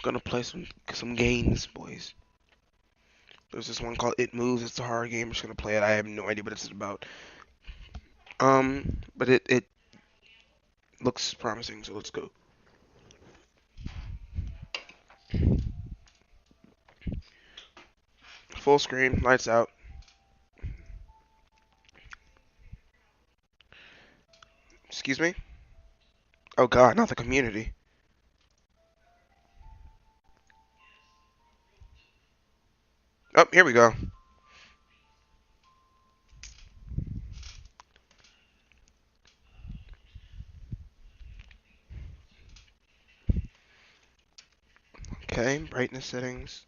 gonna play some games, boys. There's this one called It Moves. It's a horror game. I'm just gonna play it. I have no idea what it's about. But it looks promising, so let's go. Full screen, lights out. Excuse me? Oh god, not the community. Oh, here we go. Okay, brightness settings.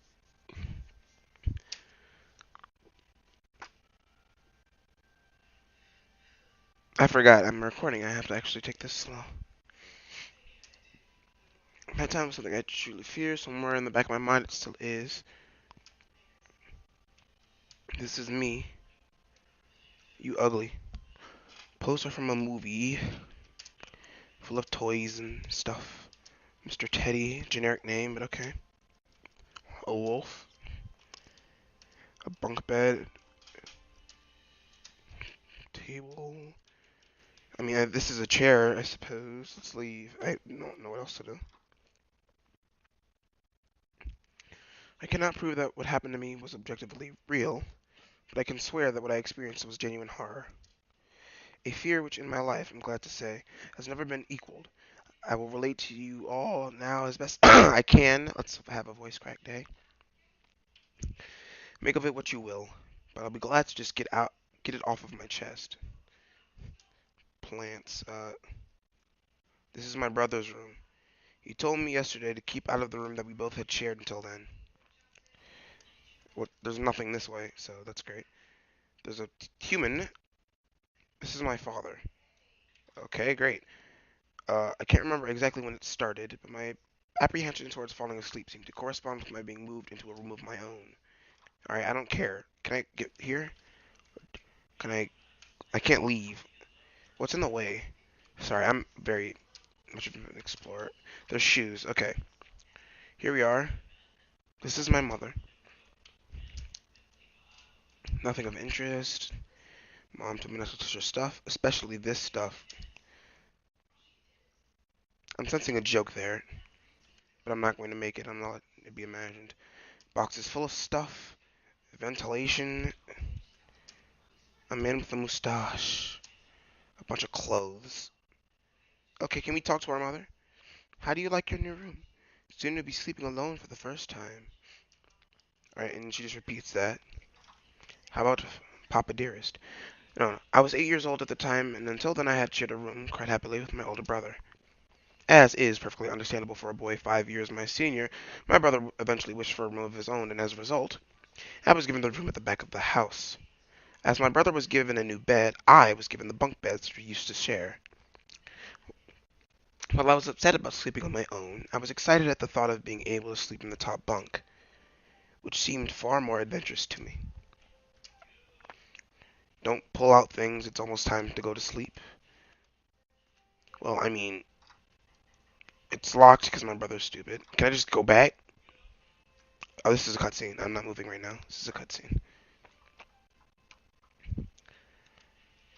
I forgot, I'm recording. I have to actually take this slow. Nighttime was something I truly fear. Somewhere in the back of my mind, it still is. This is me. You ugly. Poster from a movie full of toys and stuff. Mr. Teddy, generic name, but okay. A wolf. A bunk bed. Table. I mean, this is a chair, I suppose. Let's leave. I don't know what else to do. I cannot prove that what happened to me was objectively real, but I can swear that what I experienced was genuine horror. A fear which in my life, I'm glad to say, has never been equaled. I will relate to you all now as best I can. Let's have a voice crack day. Make of it what you will, but I'll be glad to just get it off of my chest. Plants. This is my brother's room. He told me yesterday to keep out of the room that we both had shared until then. Well, there's nothing this way, so that's great. There's a human. This is my father. Okay, great. I can't remember exactly when it started, but my apprehension towards falling asleep seemed to correspond with my being moved into a room of my own. Alright, I don't care. Can I get here? Can I can't leave. What's in the way? Sorry, I'm very much of an explorer. There's shoes. Okay. Here we are. This is my mother. Nothing of interest. Mom told me not to touch her stuff, especially this stuff. I'm sensing a joke there, but I'm not going to make it. I'm not letting it be imagined. Boxes full of stuff. Ventilation. A man with a mustache. A bunch of clothes. Okay, can we talk to our mother? How do you like your new room? Soon to be sleeping alone for the first time. Alright, and she just repeats that. How about Papa Dearest? No, I was 8 years old at the time, and until then I had shared a room quite happily with my older brother. As is perfectly understandable for a boy 5 years my senior, my brother eventually wished for a room of his own, and as a result, I was given the room at the back of the house. As my brother was given a new bed, I was given the bunk beds we used to share. While I was upset about sleeping on my own, I was excited at the thought of being able to sleep in the top bunk, which seemed far more adventurous to me. Don't pull out things, it's almost time to go to sleep. Well, I mean, it's locked because my brother's stupid. Can I just go back? Oh, this is a cutscene. I'm not moving right now. This is a cutscene.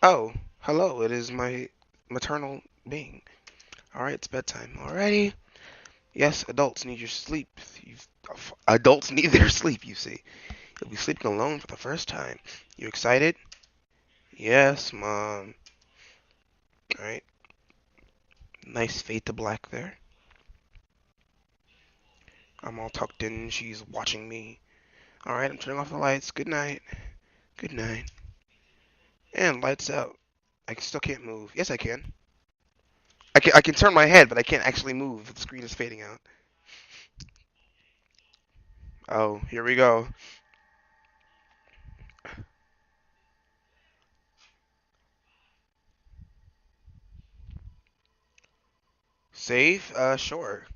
Oh, hello. It is my maternal being. Alright, it's bedtime. Alrighty. Yes, adults need your sleep. Adults need their sleep, you see. You'll be sleeping alone for the first time. You excited? Yes, Mom. Alright. Nice fade to black there. I'm all tucked in. She's watching me. Alright, I'm turning off the lights. Good night. Good night. And lights out. I still can't move. Yes, I can. I can turn my head, but I can't actually move. The screen is fading out. Oh, here we go. Save? Sure.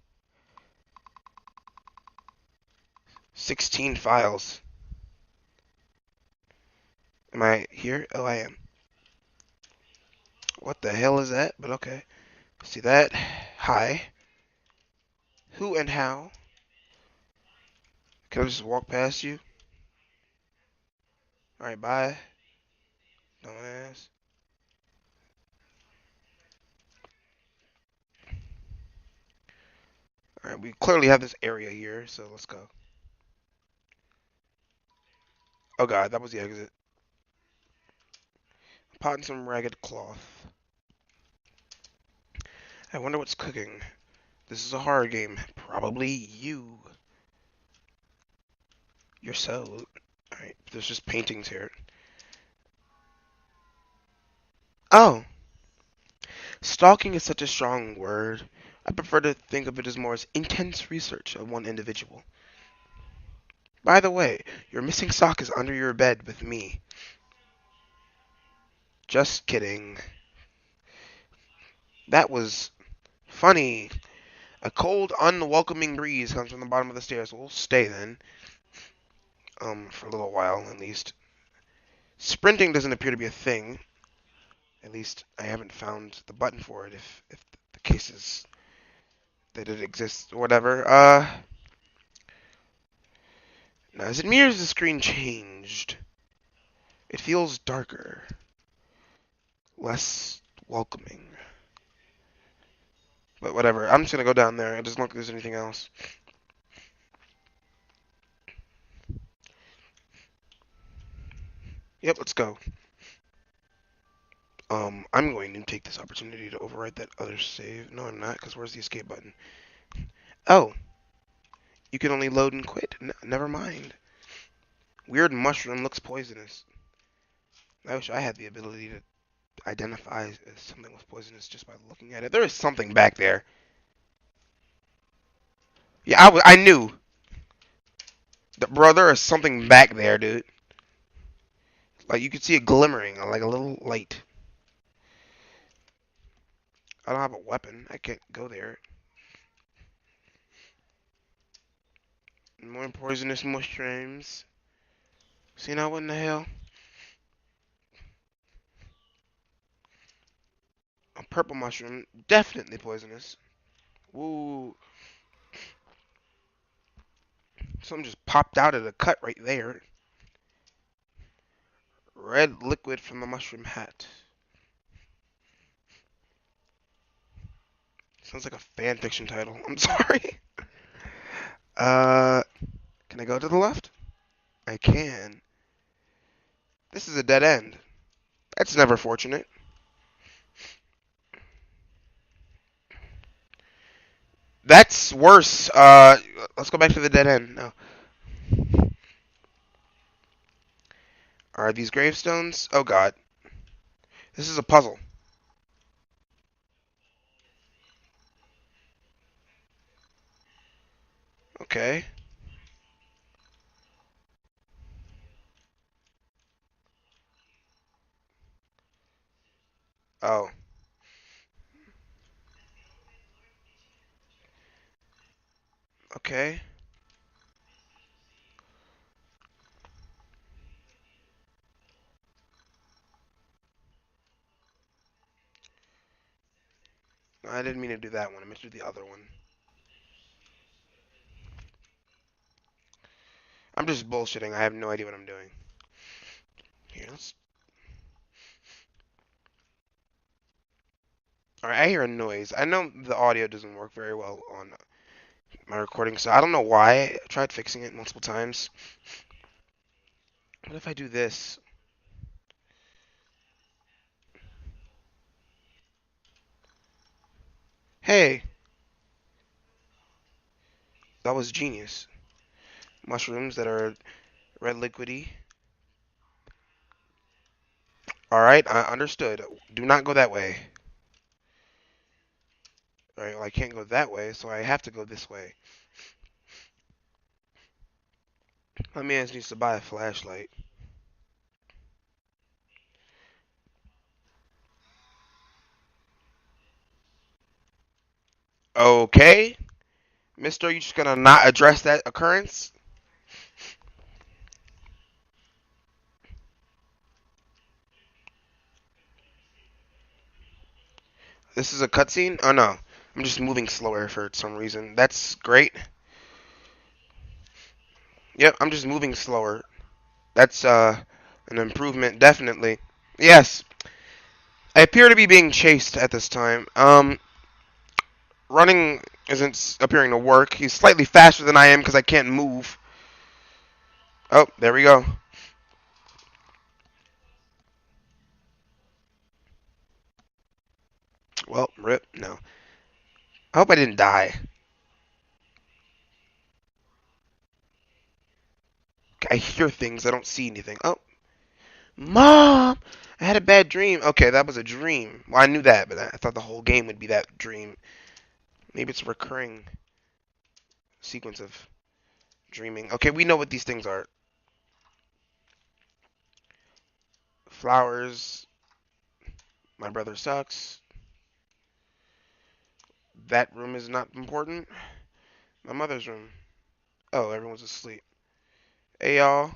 16 files. Am I here? Oh, I am. What the hell is that? But okay. See that? Hi. Who and how? Can I just walk past you? Alright, bye. Dumbass. Alright, we clearly have this area here, so let's go. Oh god, that was the exit. Pot and some ragged cloth. I wonder what's cooking. This is a horror game. Probably you. You're so... Alright, there's just paintings here. Oh! Stalking is such a strong word. I prefer to think of it as more as intense research of one individual. By the way, your missing sock is under your bed with me. Just kidding. That was funny. A cold, unwelcoming breeze comes from the bottom of the stairs. We'll stay then. For a little while at least. Sprinting doesn't appear to be a thing. At least I haven't found the button for it if the case is that it exists or whatever. Now is it me or has the screen changed? It feels darker. Less welcoming. But whatever. I'm just gonna go down there. It doesn't look like there's anything else. Yep, let's go. I'm going to take this opportunity to overwrite that other save. No, I'm not, because where's the escape button? Oh, you can only load and quit. Never mind. Weird mushroom looks poisonous. I wish I had the ability to identify if something was poisonous just by looking at it. There is something back there. Yeah, I knew. Bro, there is something back there, dude. Like, you could see it glimmering, like a little light. I don't have a weapon. I can't go there. More poisonous mushrooms. See now, what in the hell? A purple mushroom. Definitely poisonous. Woo. Something just popped out of the cut right there. Red liquid from the mushroom hat. Sounds like a fan fiction title. I'm sorry. Can I go to the left? I can. This is a dead end. That's never fortunate. That's worse. Let's go back to the dead end. No. Are these gravestones? Oh god. This is a puzzle. Okay. Oh. Okay. I didn't mean to do that one. I meant to do the other one. I'm just bullshitting. I have no idea what I'm doing. Here, let's... Alright, I hear a noise. I know the audio doesn't work very well on my recording, so I don't know why. I tried fixing it multiple times. What if I do this? Hey, that was genius. Mushrooms that are red liquidy. Alright, I understood. Do not go that way. Alright, well, I can't go that way, so I have to go this way. My man needs to buy a flashlight. Okay. Mister, you just gonna not address that occurrence? This is a cutscene? Oh no. I'm just moving slower for some reason. That's great. Yep, I'm just moving slower. That's an improvement, definitely. Yes, I appear to be being chased at this time. Running isn't appearing to work. He's slightly faster than I am because I can't move. Oh, there we go. Well, rip. No. I hope I didn't die. I hear things. I don't see anything. Oh, Mom! I had a bad dream. Okay, that was a dream. Well, I knew that, but I thought the whole game would be that dream. Maybe it's a recurring sequence of dreaming. Okay, we know what these things are. Flowers. My brother sucks. That room is not important. My mother's room. Oh, everyone's asleep. Hey, y'all.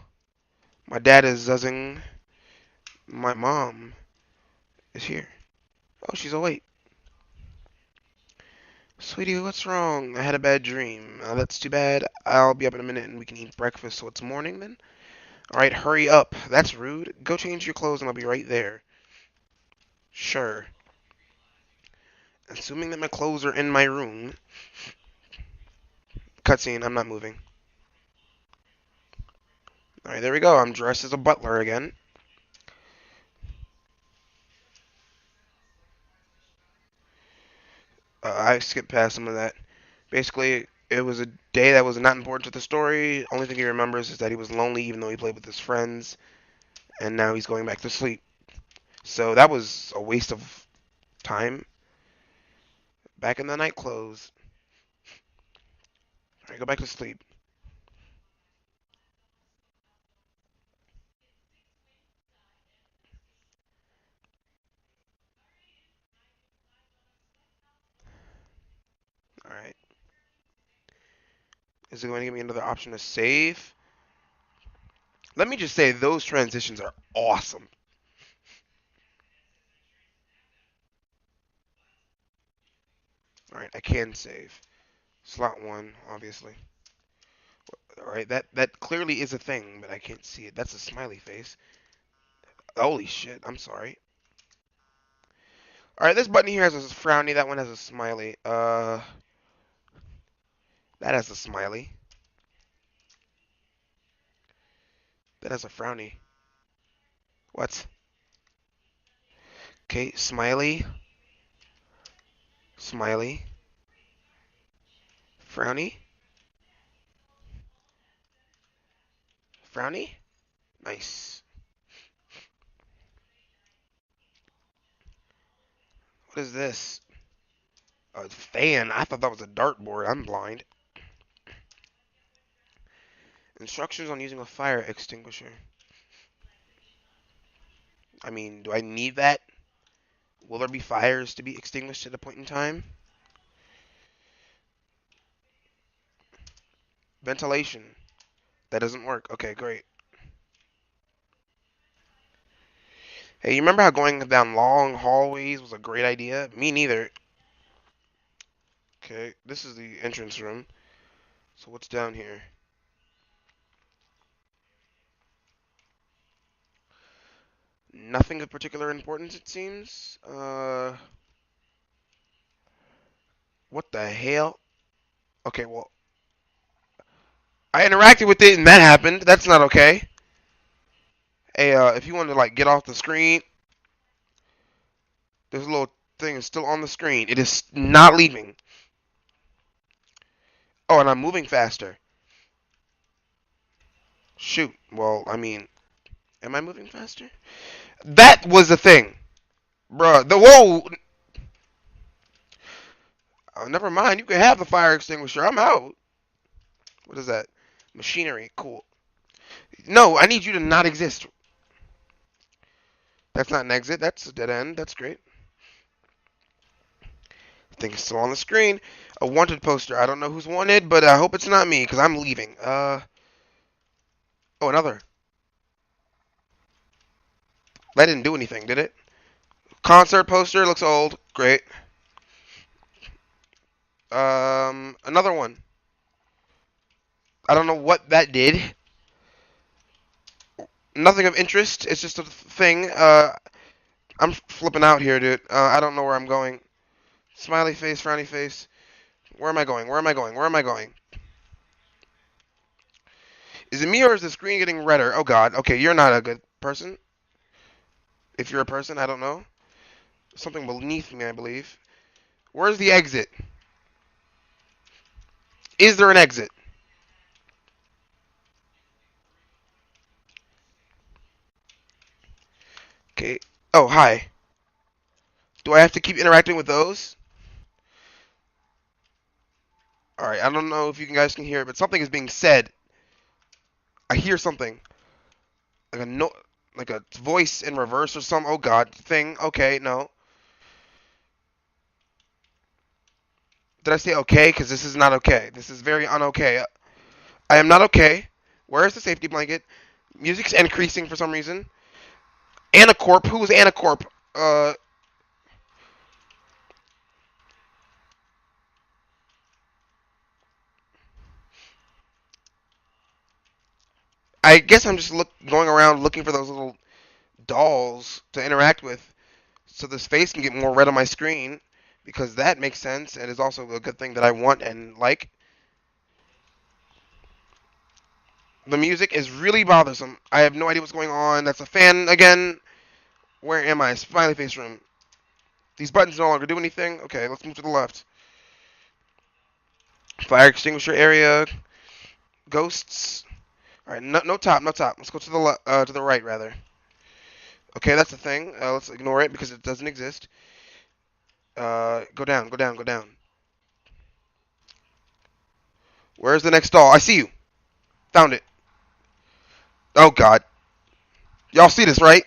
My dad is zuzzing. My mom is here. Oh, she's awake. Sweetie, what's wrong? I had a bad dream. That's too bad. I'll be up in a minute and we can eat breakfast so it's morning then. Alright, hurry up. That's rude. Go change your clothes and I'll be right there. Sure. Assuming that my clothes are in my room. Cutscene, I'm not moving. Alright, there we go. I'm dressed as a butler again. I skipped past some of that. Basically, it was a day that was not important to the story. Only thing he remembers is that he was lonely even though he played with his friends. And now he's going back to sleep. So that was a waste of time. Back in the night clothes. Alright, go back to sleep. Alright. Is it going to give me another option to save? Let me just say, those transitions are awesome. Alright, I can save. Slot 1, obviously. Alright, that clearly is a thing, but I can't see it. That's a smiley face. Holy shit, I'm sorry. Alright, this button here has a frowny, that one has a smiley. That has a smiley. That has a frowny. What? Okay, smiley. Smiley. Frowny. Frowny? Nice. What is this? A fan? I thought that was a dartboard. I'm blind. Instructions on using a fire extinguisher. I mean, do I need that? Will there be fires to be extinguished at a point in time? Ventilation. That doesn't work. Okay, great. Hey, you remember how going down long hallways was a great idea? Me neither. Okay, this is the entrance room. So what's down here? Nothing of particular importance, it seems. What the hell? Okay, well, I interacted with it and that happened. That's not okay. Hey, if you want to like get off the screen, this little thing is still on the screen. It is not leaving. Oh, and I'm moving faster. Shoot. Well, I mean, am I moving faster? That was the thing, bruh. The whoa. Oh, never mind. You can have the fire extinguisher. I'm out. What is that? Machinery. Cool. No, I need you to not exist. That's not an exit. That's a dead end. That's great. Thing is still on the screen. A wanted poster. I don't know who's wanted, but I hope it's not me because I'm leaving. Oh, another. That didn't do anything, did it? Concert poster looks old. Great. Another one. I don't know what that did. Nothing of interest. It's just a thing. I'm flipping out here, dude. I don't know where I'm going. Smiley face, frowny face. Where am I going? Where am I going? Where am I going? Is it me or is the screen getting redder? Oh god. Okay, you're not a good person. If you're a person, I don't know. Something beneath me, I believe. Where's the exit? Is there an exit? Okay. Oh, hi. Do I have to keep interacting with those? Alright, I don't know if you guys can hear it, but something is being said. I hear something. Like a no, like a voice in reverse or some. Oh god, thing. Okay, no. Did I say okay? Because this is not okay. This is very unokay. I am not okay. Where is the safety blanket? Music's increasing for some reason. Anacorp. Who is Anacorp? Uh, I guess I'm just going around looking for those little dolls to interact with, so this face can get more red on my screen, because that makes sense and is also a good thing that I want and like. The music is really bothersome. I have no idea what's going on. That's a fan again. Where am I? Smiley face room. These buttons no longer do anything. Okay, let's move to the left. Fire extinguisher area. Ghosts. All right, no, no top, no top. Let's go to the right rather. Okay, that's the thing. Let's ignore it because it doesn't exist. Go down, go down, go down. Where's the next doll? I see you. Found it. Oh god. Y'all see this, right?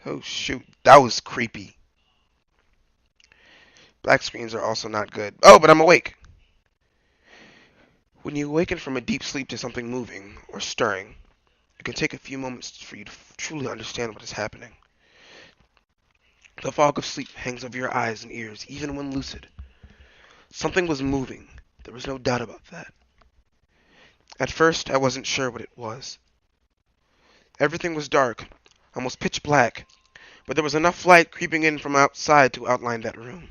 Oh shoot, that was creepy. Black screens are also not good. Oh, but I'm awake. When you awaken from a deep sleep to something moving or stirring, it can take a few moments for you to truly understand what is happening. The fog of sleep hangs over your eyes and ears, even when lucid. Something was moving. There was no doubt about that. At first, I wasn't sure what it was. Everything was dark, almost pitch black, but there was enough light creeping in from outside to outline that room.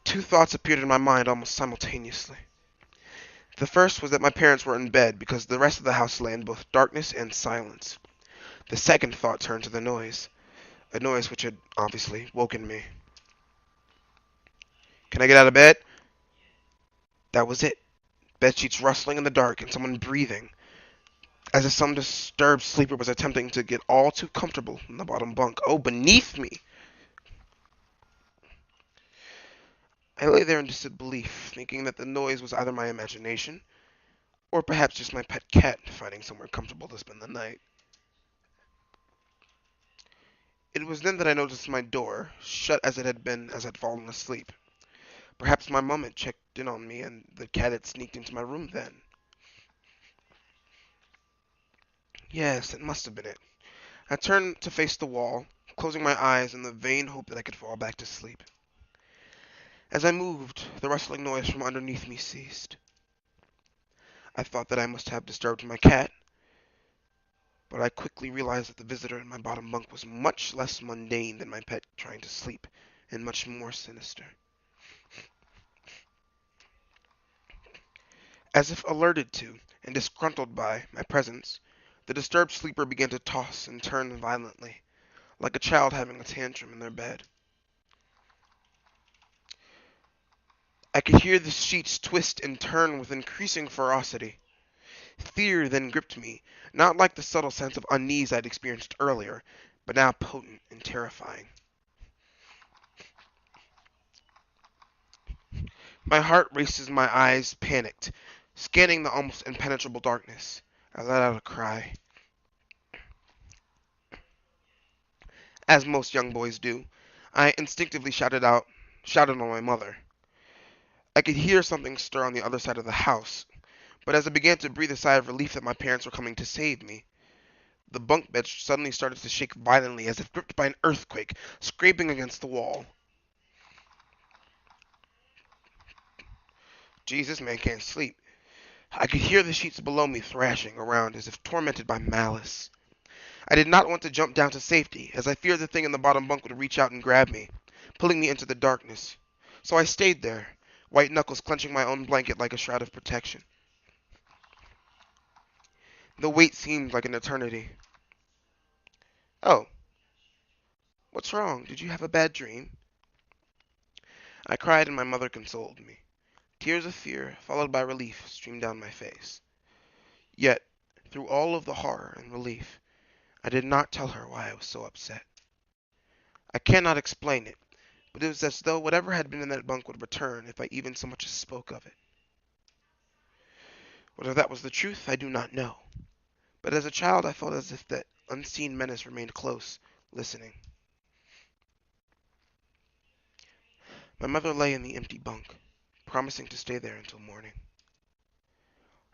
Two thoughts appeared in my mind almost simultaneously. The first was that my parents were in bed because the rest of the house lay in both darkness and silence. The second thought turned to the noise, a noise which had obviously woken me. Can I get out of bed? That was it. Bedsheets rustling in the dark and someone breathing, as if some disturbed sleeper was attempting to get all too comfortable in the bottom bunk. Oh, beneath me! I lay there in disbelief, thinking that the noise was either my imagination, or perhaps just my pet cat finding somewhere comfortable to spend the night. It was then that I noticed my door, shut as it had been as I'd fallen asleep. Perhaps my mum had checked in on me and the cat had sneaked into my room then. Yes, it must have been it. I turned to face the wall, closing my eyes in the vain hope that I could fall back to sleep. As I moved, the rustling noise from underneath me ceased. I thought that I must have disturbed my cat, but I quickly realized that the visitor in my bottom bunk was much less mundane than my pet trying to sleep, and much more sinister. As if alerted to, and disgruntled by, my presence, the disturbed sleeper began to toss and turn violently, like a child having a tantrum in their bed. I could hear the sheets twist and turn with increasing ferocity. Fear then gripped me, not like the subtle sense of unease I'd experienced earlier, but now potent and terrifying. My heart raced as my eyes panicked, scanning the almost impenetrable darkness. I let out a cry. As most young boys do, I instinctively shouted on my mother. I could hear something stir on the other side of the house, but as I began to breathe a sigh of relief that my parents were coming to save me, the bunk bed suddenly started to shake violently as if gripped by an earthquake, scraping against the wall. Jesus, man can't sleep. I could hear the sheets below me thrashing around as if tormented by malice. I did not want to jump down to safety, as I feared the thing in the bottom bunk would reach out and grab me, pulling me into the darkness. So I stayed there, white knuckles clenching my own blanket like a shroud of protection. The wait seemed like an eternity. "Oh, what's wrong? Did you have a bad dream?" I cried and my mother consoled me. Tears of fear, followed by relief, streamed down my face. Yet, through all of the horror and relief, I did not tell her why I was so upset. I cannot explain it, but it was as though whatever had been in that bunk would return if I even so much as spoke of it. Whether that was the truth, I do not know. But as a child, I felt as if that unseen menace remained close, listening. My mother lay in the empty bunk, promising to stay there until morning.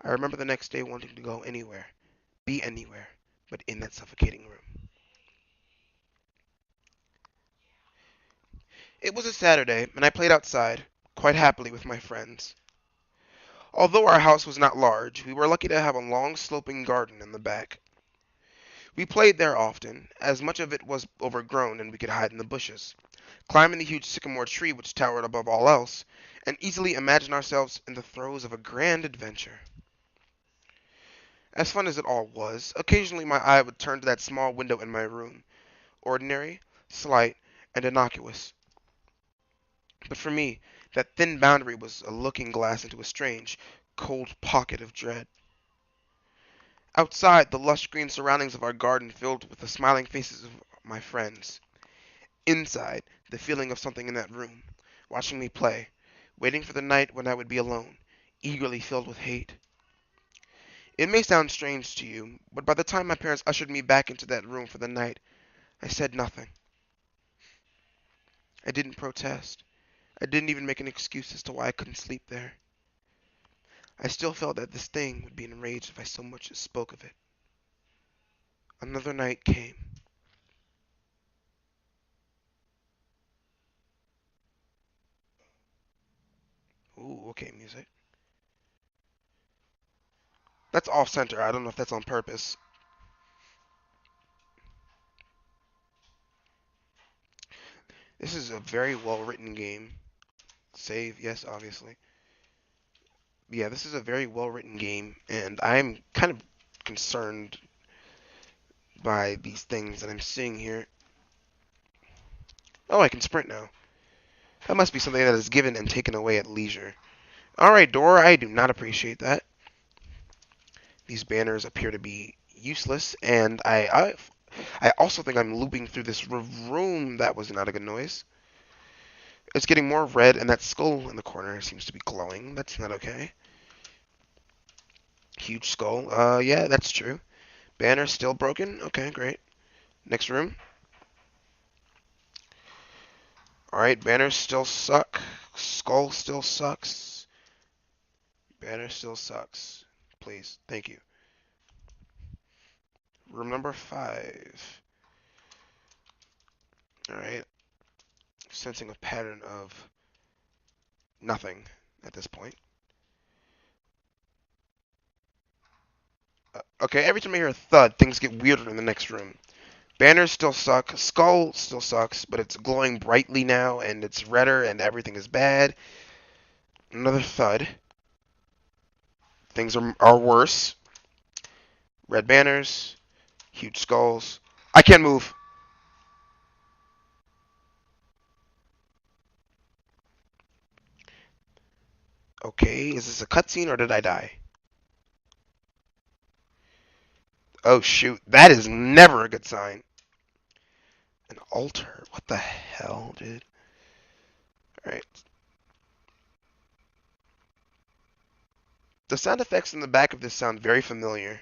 I remember the next day wanting to go anywhere, be anywhere, but in that suffocating room. It was a Saturday, and I played outside, quite happily with my friends. Although our house was not large, we were lucky to have a long sloping garden in the back. We played there often, as much of it was overgrown and we could hide in the bushes, climb the huge sycamore tree which towered above all else, and easily imagine ourselves in the throes of a grand adventure. As fun as it all was, occasionally my eye would turn to that small window in my room, ordinary, slight, and innocuous. But for me, that thin boundary was a looking glass into a strange, cold pocket of dread. Outside, the lush green surroundings of our garden filled with the smiling faces of my friends. Inside, the feeling of something in that room, watching me play, waiting for the night when I would be alone, eagerly filled with hate. It may sound strange to you, but by the time my parents ushered me back into that room for the night, I said nothing. I didn't protest. I didn't even make an excuse as to why I couldn't sleep there. I still felt that this thing would be enraged if I so much as spoke of it. Another night came. Ooh, okay, music. That's off center. I don't know if that's on purpose. This is a very well written game. Save, yes, obviously. Yeah, this is a very well written game, and I'm kind of concerned by these things that I'm seeing here. Oh, I can sprint now. That must be something that is given and taken away at leisure. Alright, door, I do not appreciate that. These banners appear to be useless, and I also think I'm looping through this room. That was not a good noise. It's getting more red, and that skull in the corner seems to be glowing. That's not okay. Huge skull. Yeah, that's true. Banner still broken. Okay, great. Next room. Alright, banners still suck. Skull still sucks. Banner still sucks. Please. Thank you. Room number 5. Alright. Sensing a pattern of nothing at this point. Okay, every time I hear a thud, things get weirder in the next room. Banners still suck. Skull still sucks, but it's glowing brightly now, and it's redder, and everything is bad. Another thud. Things are worse. Red banners. Huge skulls. I can't move. Okay, is this a cutscene or did I die? Oh shoot, that is never a good sign. An altar? What the hell, dude? Alright. The sound effects in the back of this sound very familiar.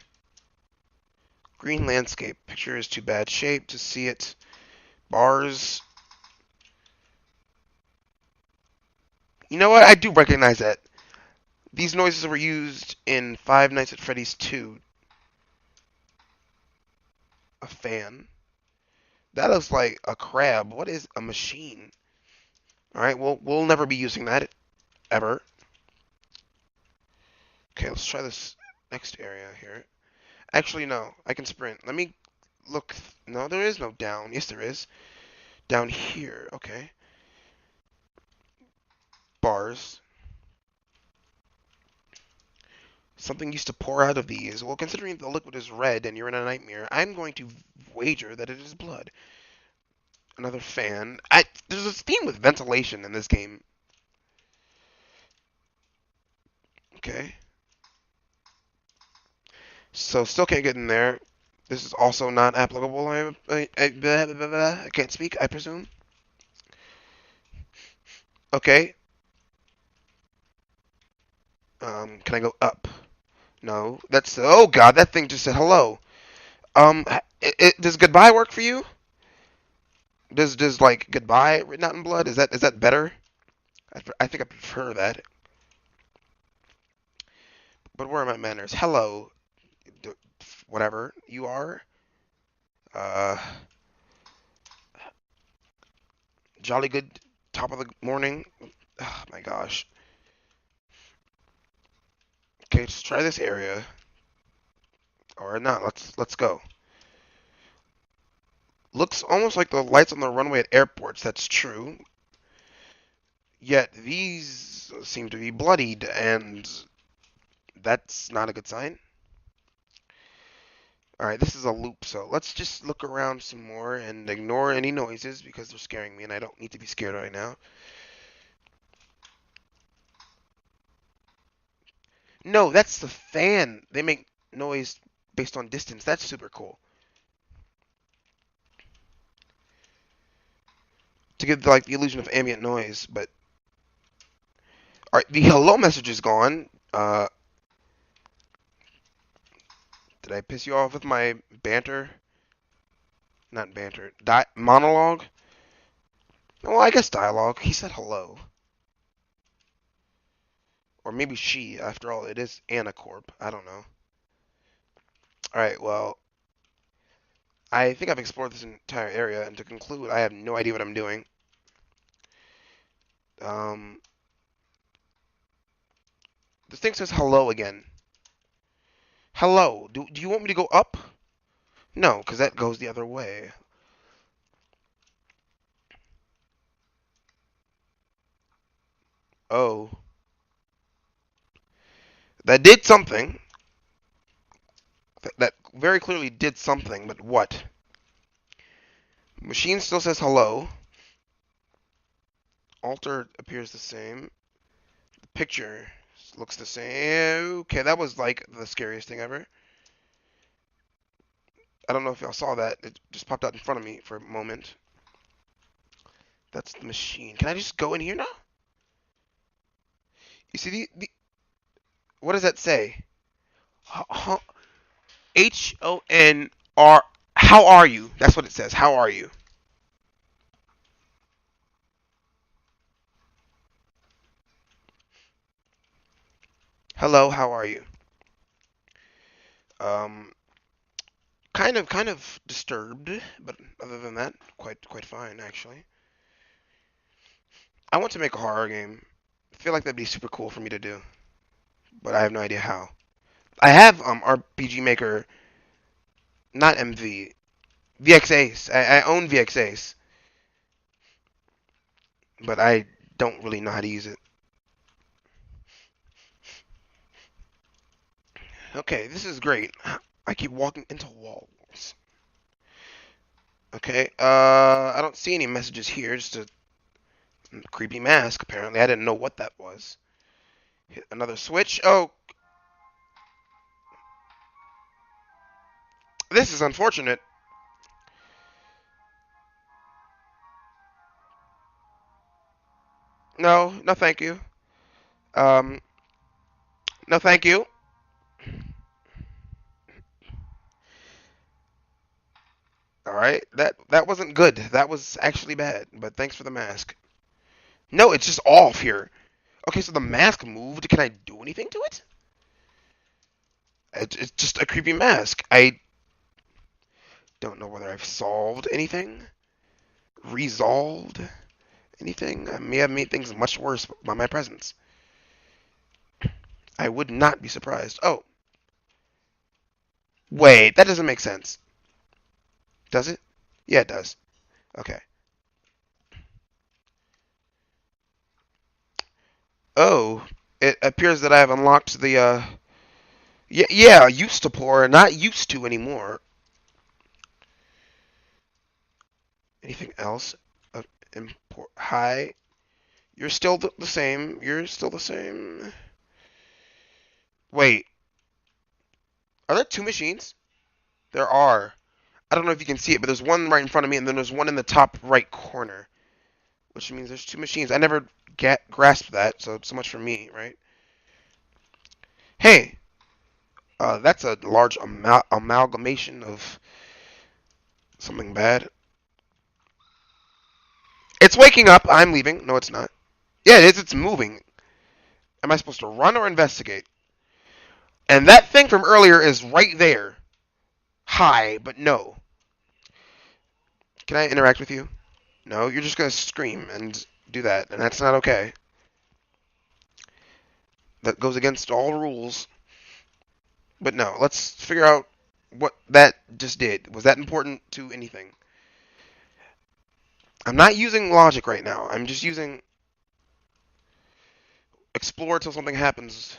Green landscape. Picture is too bad shape to see it. Bars. You know what? I do recognize that. These noises were used in Five Nights at Freddy's 2. A fan. That looks like a crab. What is a machine? Alright, well, we'll never be using that. Ever. Okay, let's try this next area here. Actually, no, I can sprint. Let me look. No, there is no down. Yes, there is. Down here. Okay. Bars. Something used to pour out of these. Well, considering the liquid is red and you're in a nightmare, I'm going to wager that it is blood. Another fan. There's a theme with ventilation in this game. Okay. So still can't get in there. This is also not applicable. I can't speak, I presume. Okay. Can I go up? No. That's, oh god, that thing just said hello. Does goodbye work for you? Does like goodbye written out in blood? Is that better? I think I prefer that. But where are my manners? Hello, whatever you are. Uh, jolly good. Top of the morning. Oh my gosh. Okay, let's try this area. Or not. Let's go. Looks almost like the lights on the runway at airports. That's true. Yet these seem to be bloodied, and that's not a good sign. Alright, this is a loop, so let's just look around some more and ignore any noises because they're scaring me and I don't need to be scared right now. No, that's the fan. They make noise based on distance. That's super cool. To give like the illusion of ambient noise, but alright, the hello message is gone. Did I piss you off with my banter? Not banter. Monologue? Well, I guess dialogue. He said hello. Or maybe she. After all, it is Anacorp. I don't know. Alright, well, I think I've explored this entire area, and to conclude, I have no idea what I'm doing. This thing says hello again. Hello. Do you want me to go up? No, because that goes the other way. Oh. That did something. That very clearly did something, but what? Machine still says hello. Altar appears the same. The picture looks the same. Okay, that was like the scariest thing ever. I don't know if y'all saw that. It just popped out in front of me for a moment. That's the machine. Can I just go in here now? You see what does that say? H-O-N-R. How are you? That's what it says. How are you? Hello, how are you? Um, kind of disturbed, but other than that, quite fine actually. I want to make a horror game. I feel like that'd be super cool for me to do, but I have no idea how. I have RPG Maker, not MV, VX Ace. I own VX Ace, but I don't really know how to use it. Okay, this is great. I keep walking into walls. Okay, I don't see any messages here. Just a creepy mask, apparently. I didn't know what that was. Hit another switch. Oh, this is unfortunate. No, no thank you. Um, no thank you. Alright, that wasn't good. That was actually bad, but thanks for the mask. No, it's just off here. Okay, so the mask moved. Can I do anything to it? It's just a creepy mask. I don't know whether I've solved anything, resolved anything. I may have made things much worse by my presence. I would not be surprised. Oh, wait, that doesn't make sense. Does it? Yeah, it does. Okay. Oh, it appears that I have unlocked the, yeah, used to pour, not used to anymore. Anything else? Hi. You're still the same. You're still the same. Wait, are there two machines? There are. I don't know if you can see it, but there's one right in front of me, and then there's one in the top right corner, which means there's two machines. I never grasped that, so much for me, right? Hey, that's a large amalgamation of something bad. It's waking up. I'm leaving. No, it's not. Yeah, it is. It's moving. Am I supposed to run or investigate? And that thing from earlier is right there. Hi, but no. Can I interact with you? No, you're just gonna scream and do that, and that's not okay. That goes against all rules. But no, let's figure out what that just did. Was that important to anything? I'm not using logic right now. I'm just using explore till something happens.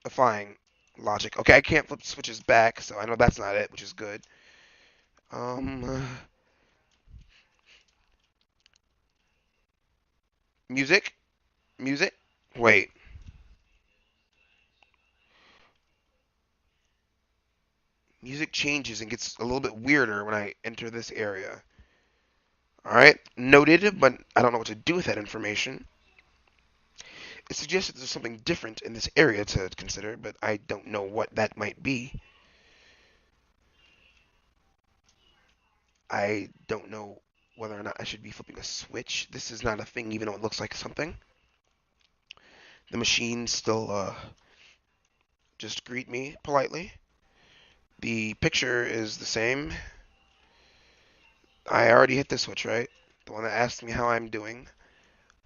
Defying logic. Okay, I can't flip switches back, so I know that's not it, which is good. Music, music. Wait, music changes and gets a little bit weirder when I enter this area. All right, noted, but I don't know what to do with that information. It suggests that there's something different in this area to consider, but I don't know what that might be. I don't know whether or not I should be flipping a switch. This is not a thing, even though it looks like something. The machine still just greet me politely. The picture is the same. I already hit the switch, right? The one that asked me how I'm doing,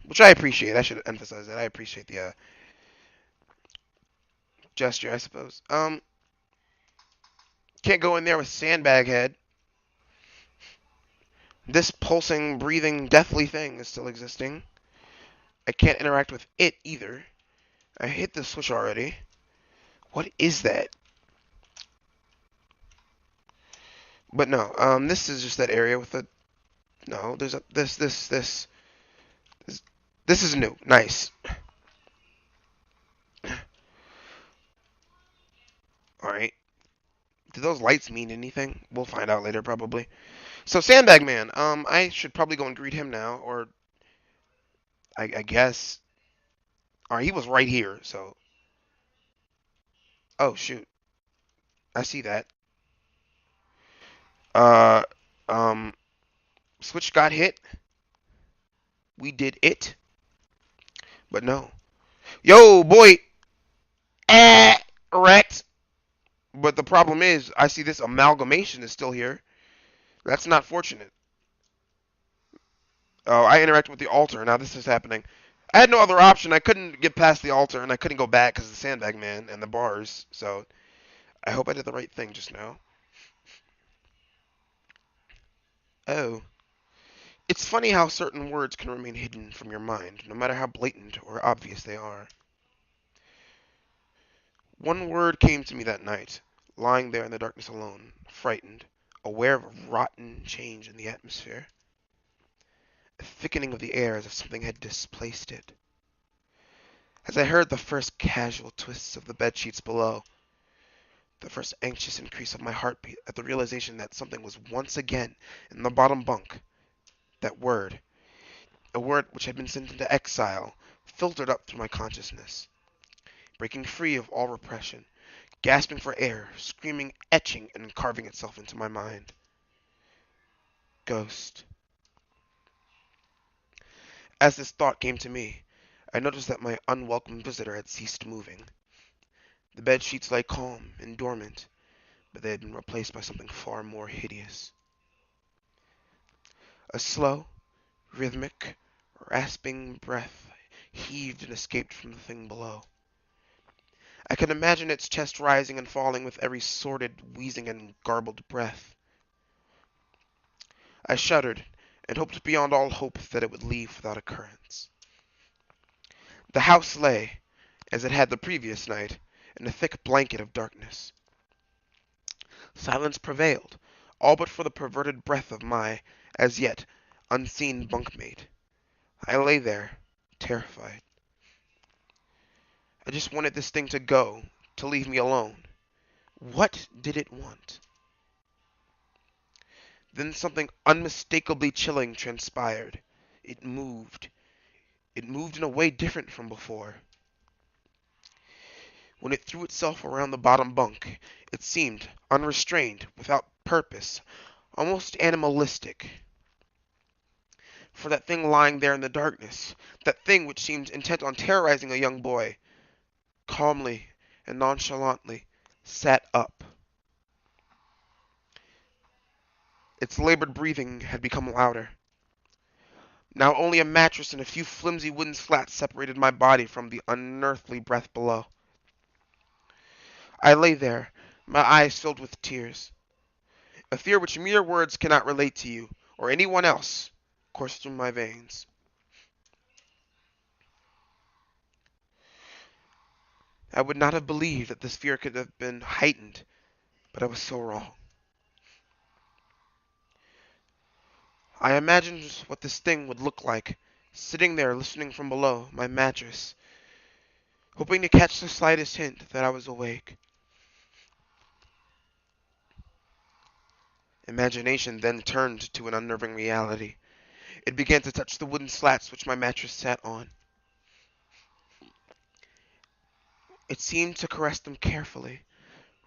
which I appreciate. I should emphasize that. I appreciate the gesture, I suppose. Can't go in there with sandbag head. This pulsing, breathing, deathly thing is still existing. I can't interact with it either. I hit the switch already. What is that? But no, this is just that area with the no. There's a this is new. Nice. All right. Do those lights mean anything? We'll find out later, probably. So Sandbag Man, I should probably go and greet him now, or I guess. All right, he was right here. So, oh shoot, I see that. Uh, um, Switch got hit. We did it, but no. Yo, boy, wrecked. But the problem is, I see this amalgamation is still here. That's not fortunate. Oh, I interacted with the altar. Now this is happening. I had no other option. I couldn't get past the altar, and I couldn't go back because of the sandbag man and the bars. So I hope I did the right thing just now. Oh. It's funny how certain words can remain hidden from your mind, no matter how blatant or obvious they are. One word came to me that night, lying there in the darkness alone, frightened, aware of a rotten change in the atmosphere. A thickening of the air as if something had displaced it. As I heard the first casual twists of the bedsheets below, the first anxious increase of my heartbeat at the realization that something was once again in the bottom bunk, that word, a word which had been sent into exile, filtered up through my consciousness, breaking free of all repression, gasping for air, screaming, etching, and carving itself into my mind. Ghost. As this thought came to me, I noticed that my unwelcome visitor had ceased moving. The bed sheets lay calm and dormant, but they had been replaced by something far more hideous. A slow, rhythmic, rasping breath heaved and escaped from the thing below. I could imagine its chest rising and falling with every sordid, wheezing, and garbled breath. I shuddered, and hoped beyond all hope that it would leave without occurrence. The house lay, as it had the previous night, in a thick blanket of darkness. Silence prevailed, all but for the perverted breath of my, as yet, unseen bunkmate. I lay there, terrified. I just wanted this thing to go, to leave me alone. What did it want? Then something unmistakably chilling transpired. It moved. It moved in a way different from before. When it threw itself around the bottom bunk, it seemed unrestrained, without purpose, almost animalistic. For that thing lying there in the darkness, that thing which seemed intent on terrorizing a young boy, calmly and nonchalantly sat up. Its labored breathing had become louder. Now only a mattress and a few flimsy wooden slats separated my body from the unearthly breath below. I lay there, my eyes filled with tears. A fear which mere words cannot relate to you, or anyone else, coursed through my veins. I would not have believed that this fear could have been heightened, but I was so wrong. I imagined what this thing would look like, sitting there listening from below my mattress, hoping to catch the slightest hint that I was awake. Imagination then turned to an unnerving reality. It began to touch the wooden slats which my mattress sat on. It seemed to caress them carefully,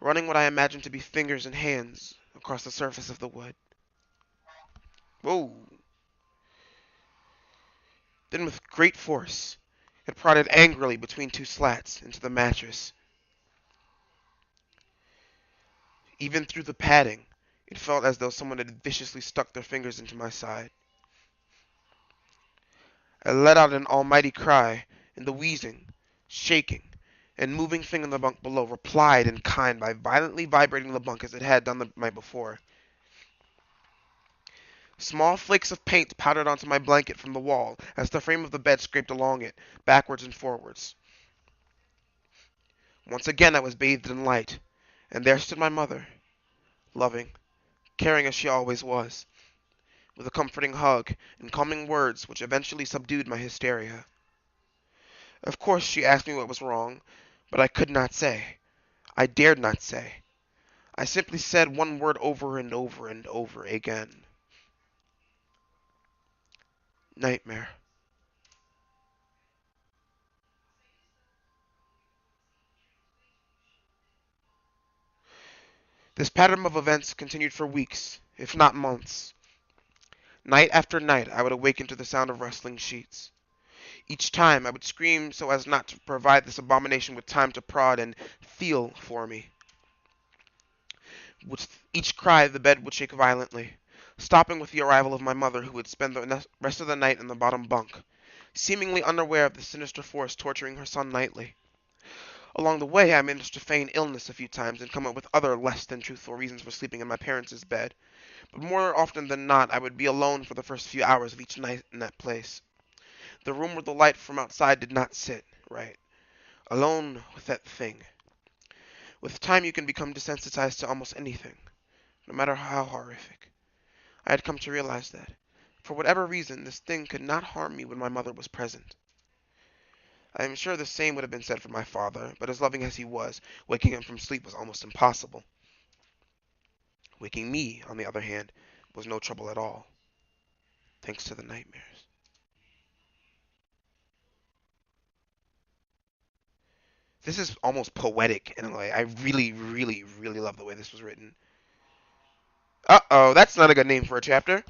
running what I imagined to be fingers and hands across the surface of the wood. Whoa! Then with great force, it prodded angrily between two slats into the mattress. Even through the padding, it felt as though someone had viciously stuck their fingers into my side. I let out an almighty cry, and the wheezing, shaking, and moving thing in the bunk below replied in kind by violently vibrating the bunk as it had done the night before. Small flakes of paint powdered onto my blanket from the wall as the frame of the bed scraped along it, backwards and forwards. Once again I was bathed in light, and there stood my mother, loving, caring as she always was, with a comforting hug and calming words which eventually subdued my hysteria. Of course she asked me what was wrong, but I could not say. I dared not say. I simply said one word over and over and over again. Nightmare. This pattern of events continued for weeks, if not months. Night after night I would awaken to the sound of rustling sheets. Each time I would scream so as not to provide this abomination with time to prod and feel for me. With each cry the bed would shake violently, stopping with the arrival of my mother, who would spend the rest of the night in the bottom bunk, seemingly unaware of the sinister force torturing her son nightly. Along the way I managed to feign illness a few times and come up with other less than truthful reasons for sleeping in my parents' bed, but more often than not I would be alone for the first few hours of each night in that place. The room where the light from outside did not sit right. Alone with that thing. With time you can become desensitized to almost anything, no matter how horrific. I had come to realize that, for whatever reason, this thing could not harm me when my mother was present. I am sure the same would have been said for my father, but as loving as he was, waking him from sleep was almost impossible. Waking me, on the other hand, was no trouble at all, thanks to the nightmares. This is almost poetic in a way. I really, really, really love the way this was written. Uh-oh, that's not a good name for a chapter.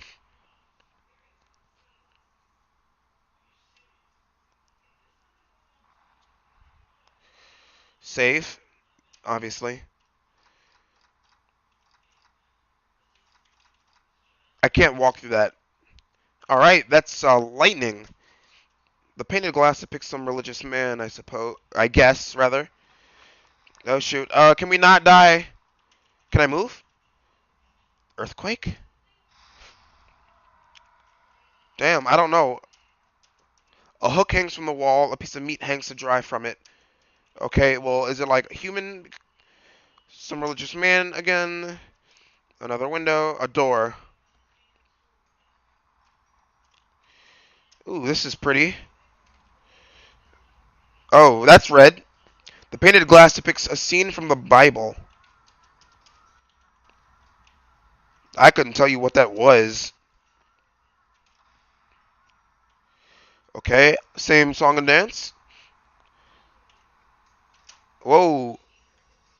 Save, obviously. I can't walk through that. Alright, that's lightning. The painted glass depicts some religious man, I suppose. I guess, rather. Oh shoot. Can we not die? Can I move? Earthquake? Damn, I don't know. A hook hangs from the wall. A piece of meat hangs to dry from it. Okay, well, is it like a human? Some religious man again? Another window? A door. Ooh, this is pretty. Oh, that's red. The painted glass depicts a scene from the Bible. I couldn't tell you what that was. Okay, same song and dance. Whoa.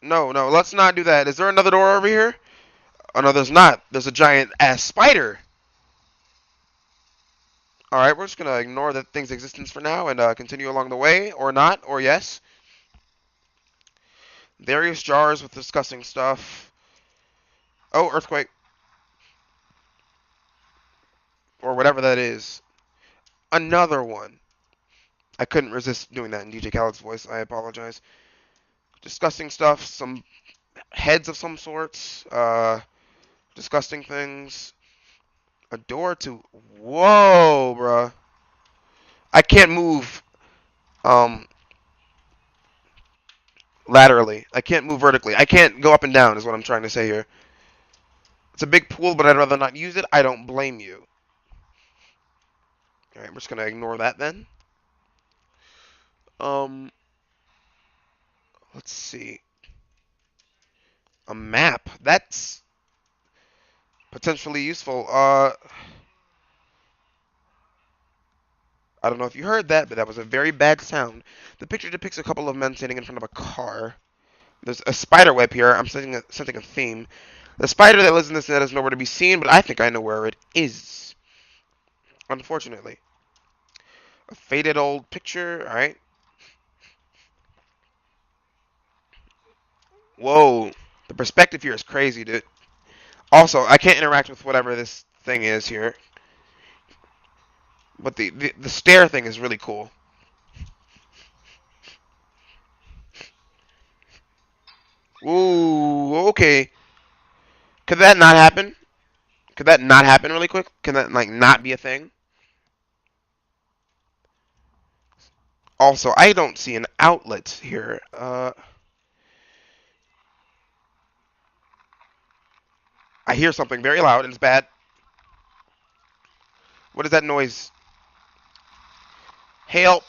No, no, let's not do that. Is there another door over here? Oh, no, there's not. There's a giant ass spider. Alright, we're just gonna ignore that thing's existence for now and continue along the way. Or not, or yes. Various jars with disgusting stuff. Oh, earthquake. Or whatever that is. Another one. I couldn't resist doing that in DJ Khaled's voice. I apologize. Disgusting stuff. Some heads of some sorts. Disgusting things. A door to... Whoa, bruh. I can't move laterally. I can't move vertically. I can't go up and down is what I'm trying to say here. It's a big pool, but I'd rather not use it. I don't blame you. Alright, we're just going to ignore that then. Let's see. A map. That's potentially useful. I don't know if you heard that, but that was a very bad sound. The picture depicts a couple of men standing in front of a car. There's a spider web here. I'm sensing a theme. The spider that lives in this net is nowhere to be seen, but I think I know where it is. Unfortunately. A faded old picture. Alright. Whoa. The perspective here is crazy, dude. Also, I can't interact with whatever this thing is here. But the stair thing is really cool. Ooh, okay. Could that not happen? Could that not happen really quick? Can that like not be a thing? Also, I don't see an outlet here. I hear something very loud and it's bad. What is that noise? Help!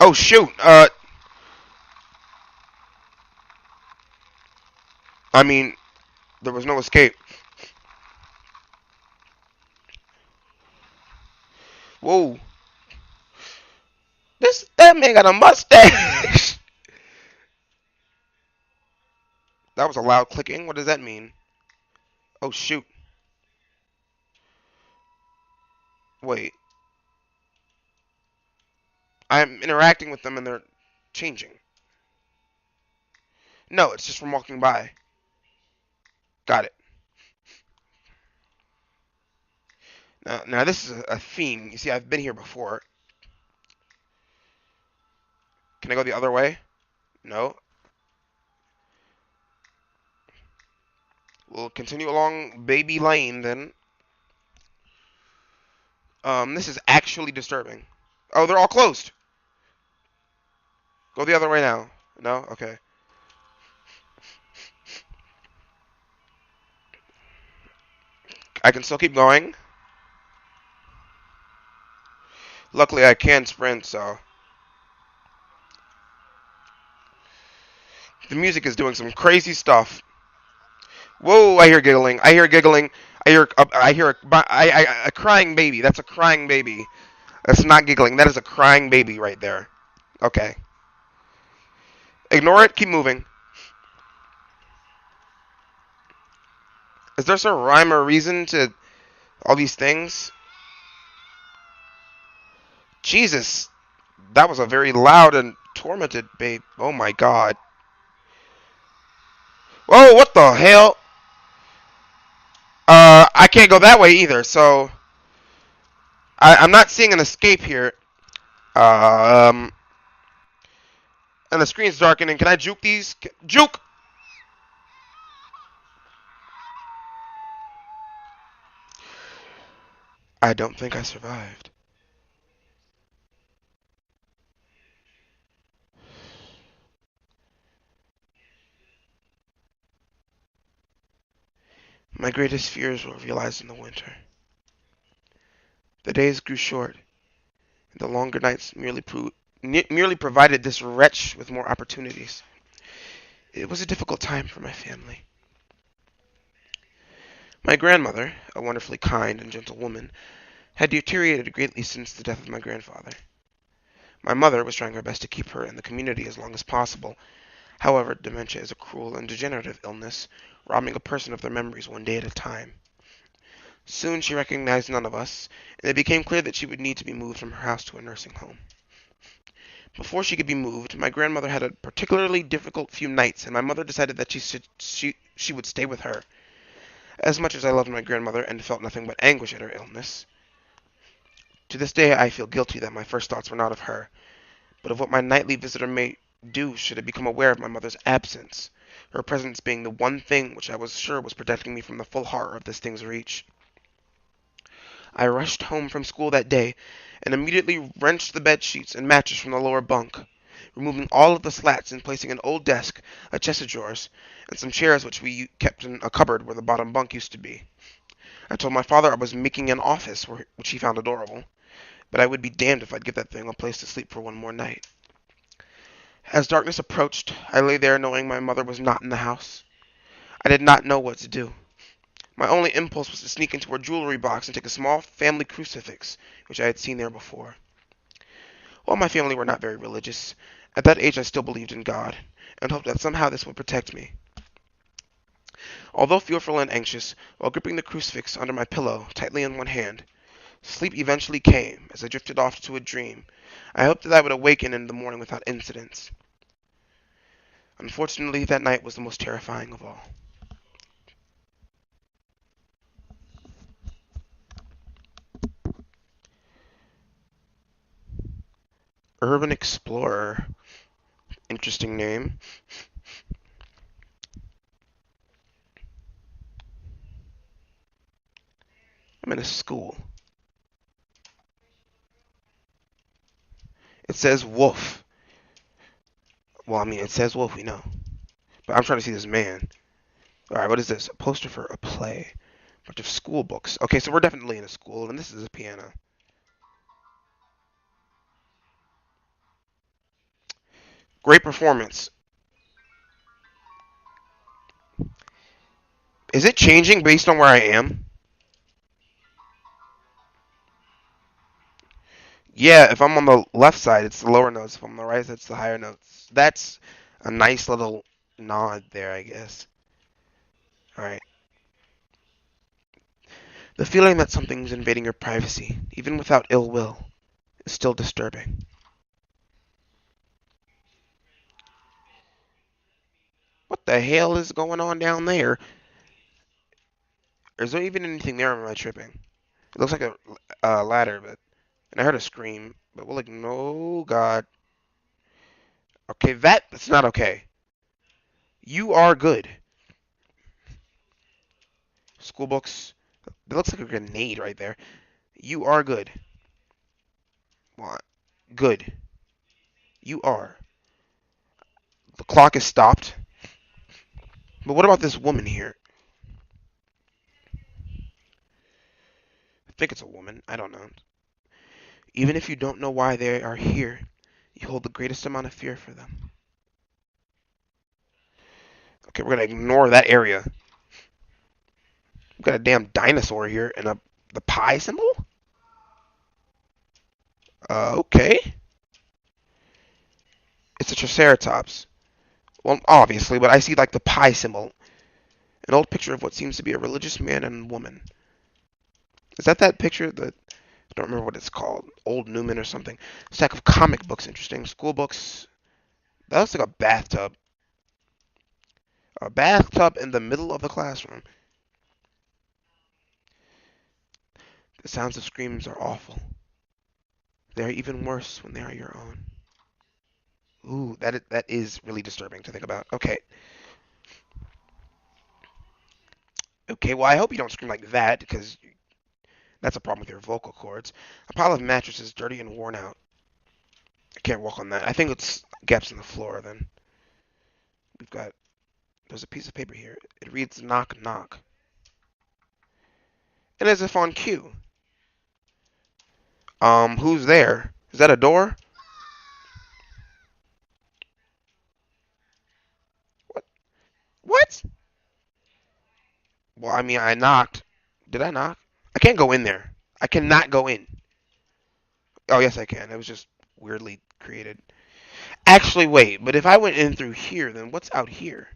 Oh shoot! I mean, there was no escape. Whoa! That man got a mustache. That was a loud clicking. What does that mean? Oh shoot! Wait. I'm interacting with them and they're changing. No, it's just from walking by. Got it. Now this is a theme. You see, I've been here before. Can I go the other way? No. We'll continue along Baby Lane then. This is actually disturbing. Oh, they're all closed. Go the other way now. No? Okay. I can still keep going. Luckily, I can sprint, so. The music is doing some crazy stuff. Whoa, I hear giggling. I hear giggling. I hear a crying baby. That's a crying baby. That's not giggling. That is a crying baby right there. Okay. Ignore it. Keep moving. Is there some rhyme or reason to all these things? Jesus. That was a very loud and tormented babe. Oh my god. Whoa, what the hell? I can't go that way either, so I'm not seeing an escape here. And the screen's darkening. Can I juke these? Juke! I don't think I survived. My greatest fears were realized in the winter. The days grew short, and the longer nights merely provided this wretch with more opportunities. It was a difficult time for my family. My grandmother, a wonderfully kind and gentle woman, had deteriorated greatly since the death of my grandfather. My mother was trying her best to keep her in the community as long as possible. However, dementia is a cruel and degenerative illness, robbing a person of their memories one day at a time. Soon she recognized none of us, and it became clear that she would need to be moved from her house to a nursing home. Before she could be moved, my grandmother had a particularly difficult few nights, and my mother decided that she would stay with her. As much as I loved my grandmother and felt nothing but anguish at her illness, to this day I feel guilty that my first thoughts were not of her, but of what my nightly visitor may do should I become aware of my mother's absence, her presence being the one thing which I was sure was protecting me from the full horror of this thing's reach. I rushed home from school that day and immediately wrenched the bed sheets and mattress from the lower bunk, removing all of the slats and placing an old desk, a chest of drawers, and some chairs which we kept in a cupboard where the bottom bunk used to be. I told my father I was making an office, which he found adorable, but I would be damned if I'd give that thing a place to sleep for one more night. As darkness approached, I lay there knowing my mother was not in the house. I did not know what to do. My only impulse was to sneak into her jewelry box and take a small family crucifix, which I had seen there before. While my family were not very religious, at that age I still believed in God, and hoped that somehow this would protect me. Although fearful and anxious, while gripping the crucifix under my pillow tightly in one hand, sleep eventually came as I drifted off to a dream. I hoped that I would awaken in the morning without incidents. Unfortunately, that night was the most terrifying of all. Urban Explorer. Interesting name. I'm in a school. It says wolf. Well, I mean, it says wolf, we know. But I'm trying to see this man. Alright, what is this? A poster for a play. A bunch of school books. Okay, so we're definitely in a school, and this is a piano. Great performance. Is it changing based on where I am? Yeah, if I'm on the left side, it's the lower notes. If I'm on the right side, it's the higher notes. That's a nice little nod there, I guess. Alright. The feeling that something's invading your privacy, even without ill will, is still disturbing. What the hell is going on down there? Is there even anything there, or am I tripping? It looks like a ladder, but... And I heard a scream, but we're like, no, God. Okay, that's not okay. You are good. School books. That looks like a grenade right there. You are good. What? Good. You are. The clock is stopped. But what about this woman here? I think it's a woman. I don't know. Even if you don't know why they are here, you hold the greatest amount of fear for them. Okay, we're gonna ignore that area. We've got a damn dinosaur here and the pi symbol? Okay. It's a Triceratops. Well, obviously, but I see like the pi symbol. An old picture of what seems to be a religious man and woman. Is that picture? I don't remember what it's called. Old Newman or something. Stack of comic books, interesting. School books. That looks like a bathtub. A bathtub in the middle of the classroom. The sounds of screams are awful. They are even worse when they are your own. Ooh, that is really disturbing to think about. Okay. Okay, well, I hope you don't scream like that, because that's a problem with your vocal cords. A pile of mattresses, dirty and worn out. I can't walk on that. I think it's gaps in the floor, then. We've got... There's a piece of paper here. It reads knock knock. And as if on cue. Who's there? Is that a door? What? What? Well, I mean, I knocked. Did I knock? I can't go in there. I cannot go in. Oh, yes, I can. It was just weirdly created. Actually, wait. But if I went in through here, then what's out here?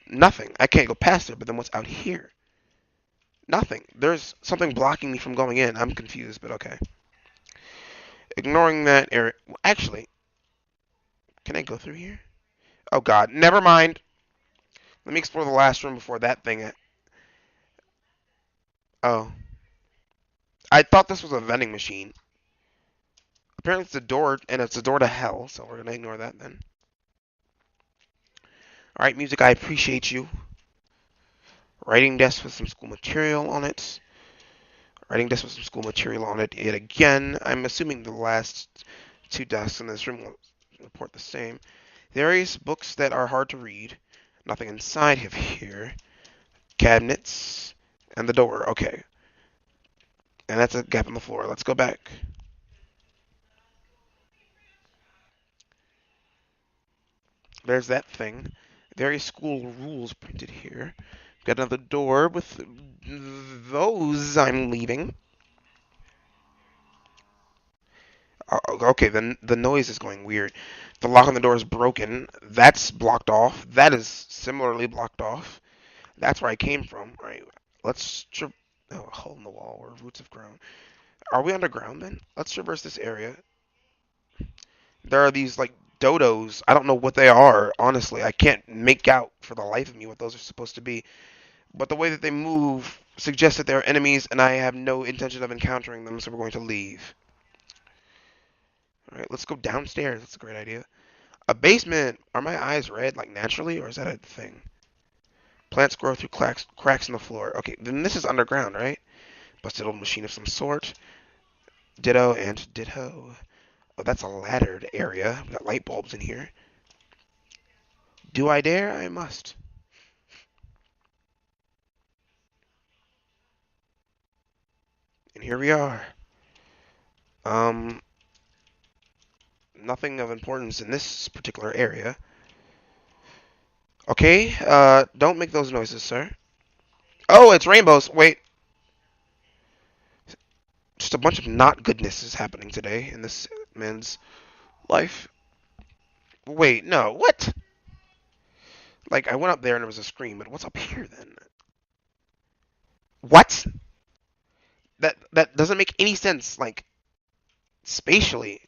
Nothing. I can't go past it, but then what's out here? Nothing. There's something blocking me from going in. I'm confused, but okay. Ignoring that area. Actually, can I go through here? Oh, God. Never mind. Let me explore the last room before that thing. Oh. I thought this was a vending machine. Apparently it's a door, and it's a door to hell, so we're going to ignore that then. Alright, music, I appreciate you. Writing desk with some school material on it. Writing desk with some school material on it yet again. I'm assuming the last two desks in this room will report the same. Various books that are hard to read. Nothing inside of here. Cabinets. And the door. Okay. And that's a gap in the floor. Let's go back. There's that thing. Various school rules printed here. Got another door with those I'm leaving. Okay, then the noise is going weird. The lock on the door is broken. That's blocked off. That is similarly blocked off. That's where I came from. All right, let's oh, a hole in the wall where roots have grown. Are we underground then? Let's traverse this area. There are these like dodos. I don't know what they are. Honestly, I can't make out for the life of me what those are supposed to be. But the way that they move suggests that they're enemies, and I have no intention of encountering them, so we're going to leave. Alright, let's go downstairs. That's a great idea. A basement. Are my eyes red, like, naturally, or is that a thing? Plants grow through cracks in the floor. Okay, then this is underground, right? Busted old machine of some sort. Ditto and ditto. Oh, that's a laddered area. We've got light bulbs in here. Do I dare? I must. And here we are. Nothing of importance in this particular area. Okay, don't make those noises, sir. Oh, it's rainbows. Wait. Just a bunch of not goodness is happening today in this man's life. Wait, no, what? Like, I went up there and there was a scream, but what's up here then? What? That doesn't make any sense, like, spatially.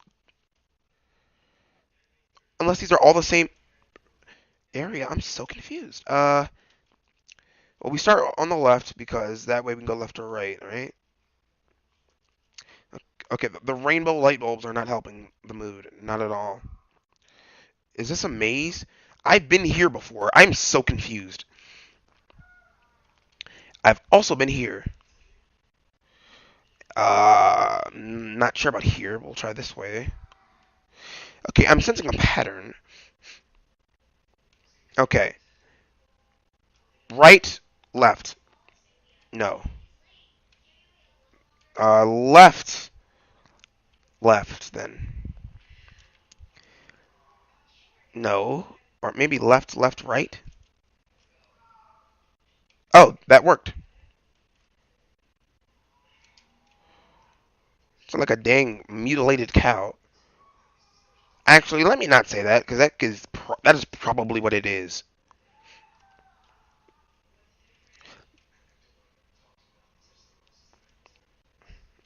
Unless these are all the same area. I'm so confused. Well, we start on the left because that way we can go left or right, right? Okay, the rainbow light bulbs are not helping the mood. Not at all. Is this a maze? I've been here before. I'm so confused. I've also been here. Not sure about here. We'll try this way. Okay, I'm sensing a pattern. Okay. Right, left. No. Left. Left, then. No. Or maybe left, left, right? Oh, that worked. It's like a dang mutilated cow. Actually, let me not say that, because that is probably what it is.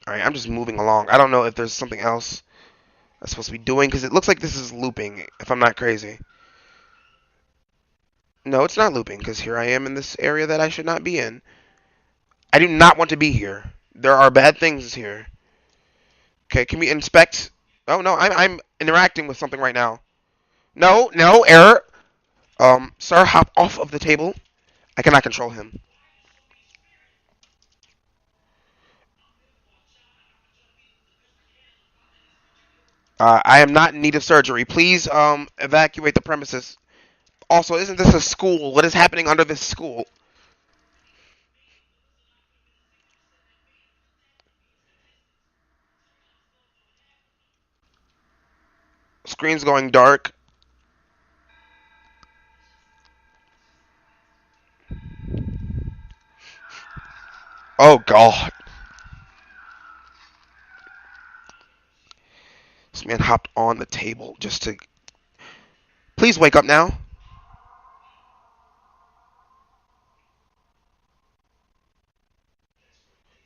Alright, I'm just moving along. I don't know if there's something else I'm supposed to be doing, because it looks like this is looping, if I'm not crazy. No, it's not looping, because here I am in this area that I should not be in. I do not want to be here. There are bad things here. Okay, can we inspect Oh no, I'm interacting with something right now. No, no, error. Sir, hop off of the table. I cannot control him. I am not in need of surgery. Please, evacuate the premises. Also, isn't this a school? What is happening under this school? Screen's going dark. Oh God. This man hopped on the table just to. Please wake up now.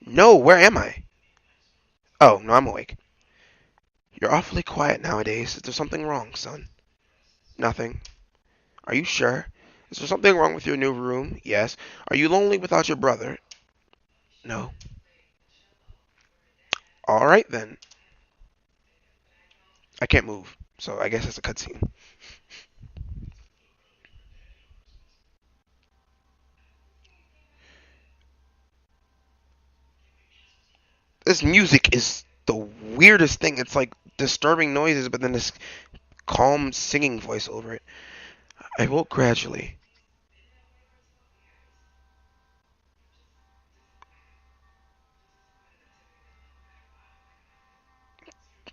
No, where am I? Oh, no, I'm awake. You're awfully quiet nowadays. Is there something wrong, son? Nothing. Are you sure? Is there something wrong with your new room? Yes. Are you lonely without your brother? No. Alright then. I can't move, so I guess it's a cutscene. This music is the weirdest thing. It's like disturbing noises, but then this calm singing voice over it. I woke gradually.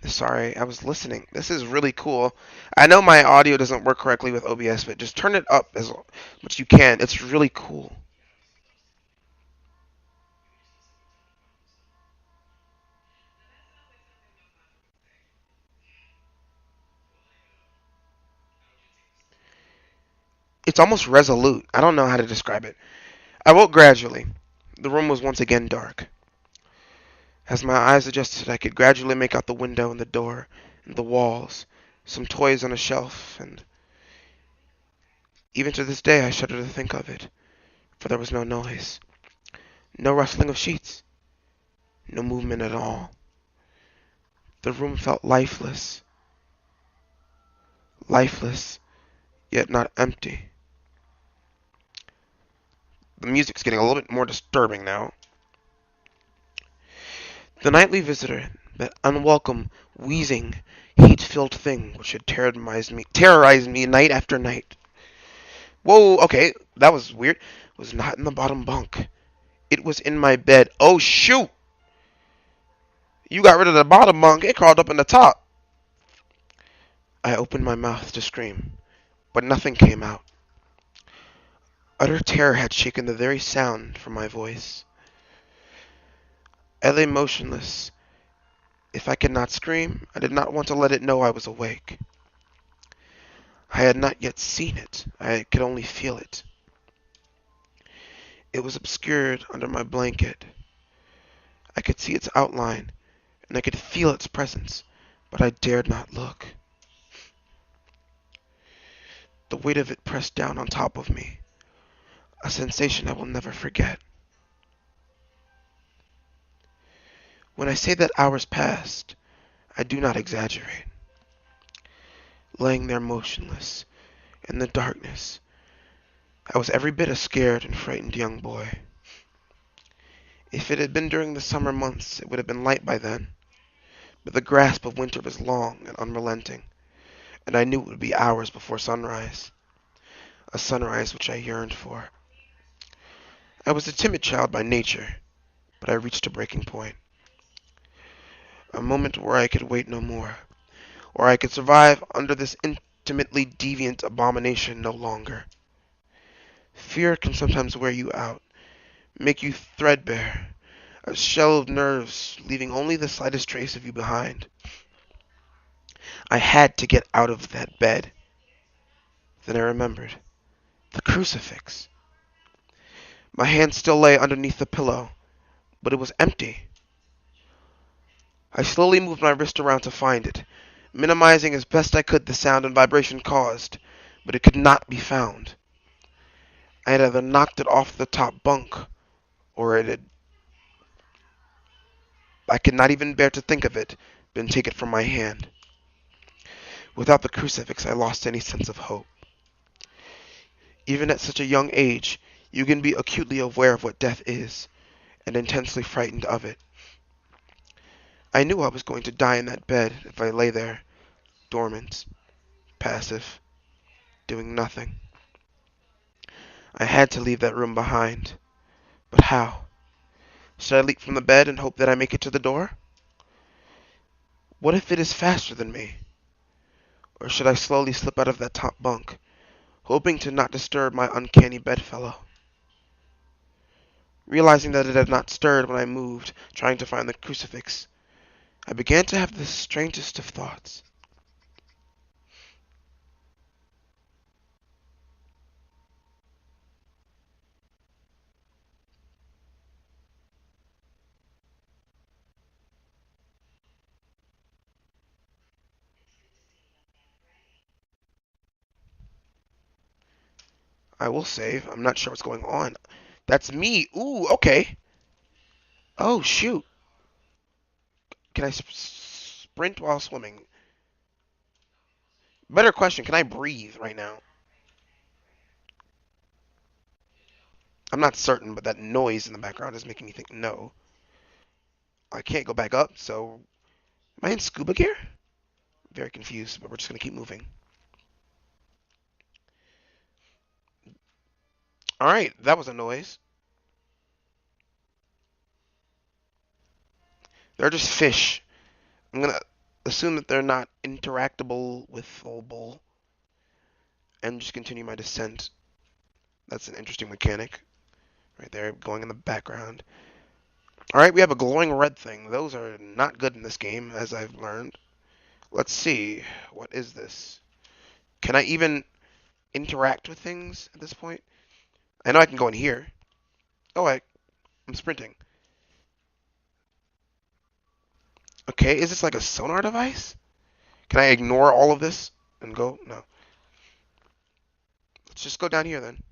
Sorry, I was listening. This is really cool. I know my audio doesn't work correctly with OBS, but just turn it up as much you can. It's really cool. It's almost resolute. I don't know how to describe it. I woke gradually. The room was once again dark. As my eyes adjusted, I could gradually make out the window and the door and the walls, some toys on a shelf, and even to this day I shudder to think of it, for there was no noise, no rustling of sheets, no movement at all. The room felt lifeless, lifeless, yet not empty. The music's getting a little bit more disturbing now. The nightly visitor, that unwelcome, wheezing, heat-filled thing which had terrorized me night after night. Whoa, okay, that was weird. Was not in the bottom bunk. It was in my bed. Oh, shoot! You got rid of the bottom bunk. It crawled up in the top. I opened my mouth to scream, but nothing came out. Utter terror had shaken the very sound from my voice. I lay motionless. If I could not scream, I did not want to let it know I was awake. I had not yet seen it. I could only feel it. It was obscured under my blanket. I could see its outline, and I could feel its presence, but I dared not look. The weight of it pressed down on top of me, a sensation I will never forget. When I say that hours passed, I do not exaggerate. Laying there motionless, in the darkness, I was every bit a scared and frightened young boy. If it had been during the summer months, it would have been light by then, but the grasp of winter was long and unrelenting, and I knew it would be hours before sunrise, a sunrise which I yearned for. I was a timid child by nature, but I reached a breaking point, a moment where I could wait no more, where I could survive under this intimately deviant abomination no longer. Fear can sometimes wear you out, make you threadbare, a shell of nerves, leaving only the slightest trace of you behind. I had to get out of that bed. Then I remembered. The crucifix. My hand still lay underneath the pillow, but it was empty. I slowly moved my wrist around to find it, minimizing as best I could the sound and vibration caused, but it could not be found. I had either knocked it off the top bunk, or it had. I could not even bear to think of it, been taken from my hand. Without the crucifix, I lost any sense of hope. Even at such a young age, you can be acutely aware of what death is, and intensely frightened of it. I knew I was going to die in that bed if I lay there, dormant, passive, doing nothing. I had to leave that room behind. But how? Should I leap from the bed and hope that I make it to the door? What if it is faster than me? Or should I slowly slip out of that top bunk, hoping to not disturb my uncanny bedfellow? Realizing that it had not stirred when I moved, trying to find the crucifix, I began to have the strangest of thoughts. I will save. I'm not sure what's going on. That's me. Ooh, okay. Oh, shoot. Can I sprint while swimming? Better question, can I breathe right now? I'm not certain, but that noise in the background is making me think no. I can't go back up, so am I in scuba gear? Very confused, but we're just going to keep moving. Alright, that was a noise. They're just fish. I'm going to assume that they're not interactable with Fulbull and just continue my descent. That's an interesting mechanic. Right there, going in the background. Alright, we have a glowing red thing. Those are not good in this game, as I've learned. Let's see. What is this? Can I even interact with things at this point? I know I can go in here. Oh, I'm sprinting. Okay, is this like a sonar device? Can I ignore all of this and go? No. Let's just go down here then.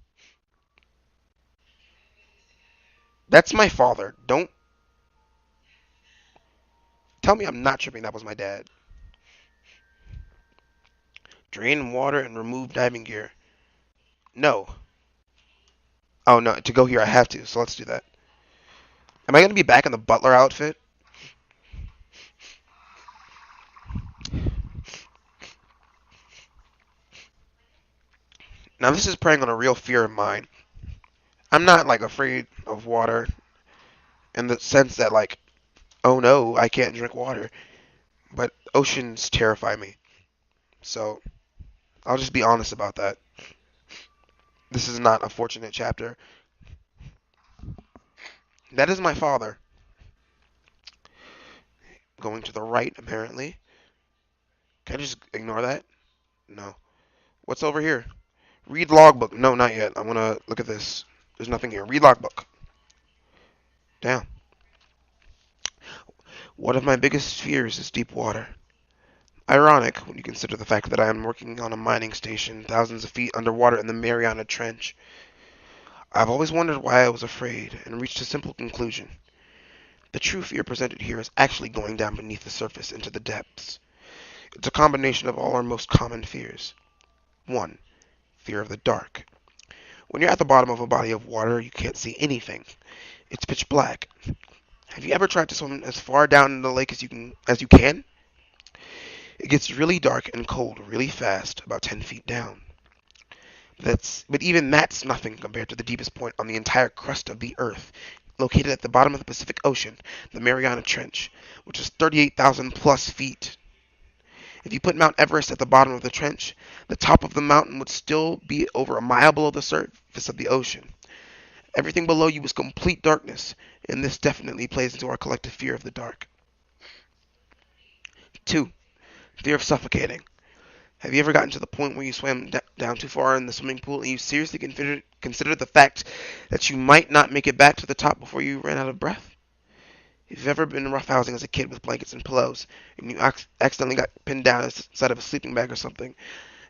That's my father. Don't tell me I'm not tripping. That was my dad. Drain water and remove diving gear. No. Oh, no. To go here, I have to. So let's do that. Am I going to be back in the butler outfit? Now, this is preying on a real fear of mine. I'm not, like, afraid of water in the sense that, like, oh no, I can't drink water. But oceans terrify me. So, I'll just be honest about that. This is not a fortunate chapter. That is my father. Going to the right, apparently. Can I just ignore that? No. What's over here? Read logbook. No, not yet. I want to look at this. There's nothing here. Read logbook. Down. One of my biggest fears is deep water. Ironic when you consider the fact that I am working on a mining station thousands of feet underwater in the Mariana Trench. I've always wondered why I was afraid and reached a simple conclusion. The true fear presented here is actually going down beneath the surface into the depths. It's a combination of all our most common fears. 1. Fear of the dark. When you're at the bottom of a body of water, you can't see anything. It's pitch black. Have you ever tried to swim as far down in the lake as you can? It gets really dark and cold really fast, about 10 feet down. But even that's nothing compared to the deepest point on the entire crust of the Earth, located at the bottom of the Pacific Ocean, the Mariana Trench, which is 38,000 plus feet. If you put Mount Everest at the bottom of the trench, the top of the mountain would still be over a mile below the surface of the ocean. Everything below you is complete darkness, and this definitely plays into our collective fear of the dark. 2. Fear of suffocating. Have you ever gotten to the point where you swam down too far in the swimming pool and you seriously considered the fact that you might not make it back to the top before you ran out of breath? If you've ever been roughhousing as a kid with blankets and pillows, and you accidentally got pinned down inside of a sleeping bag or something,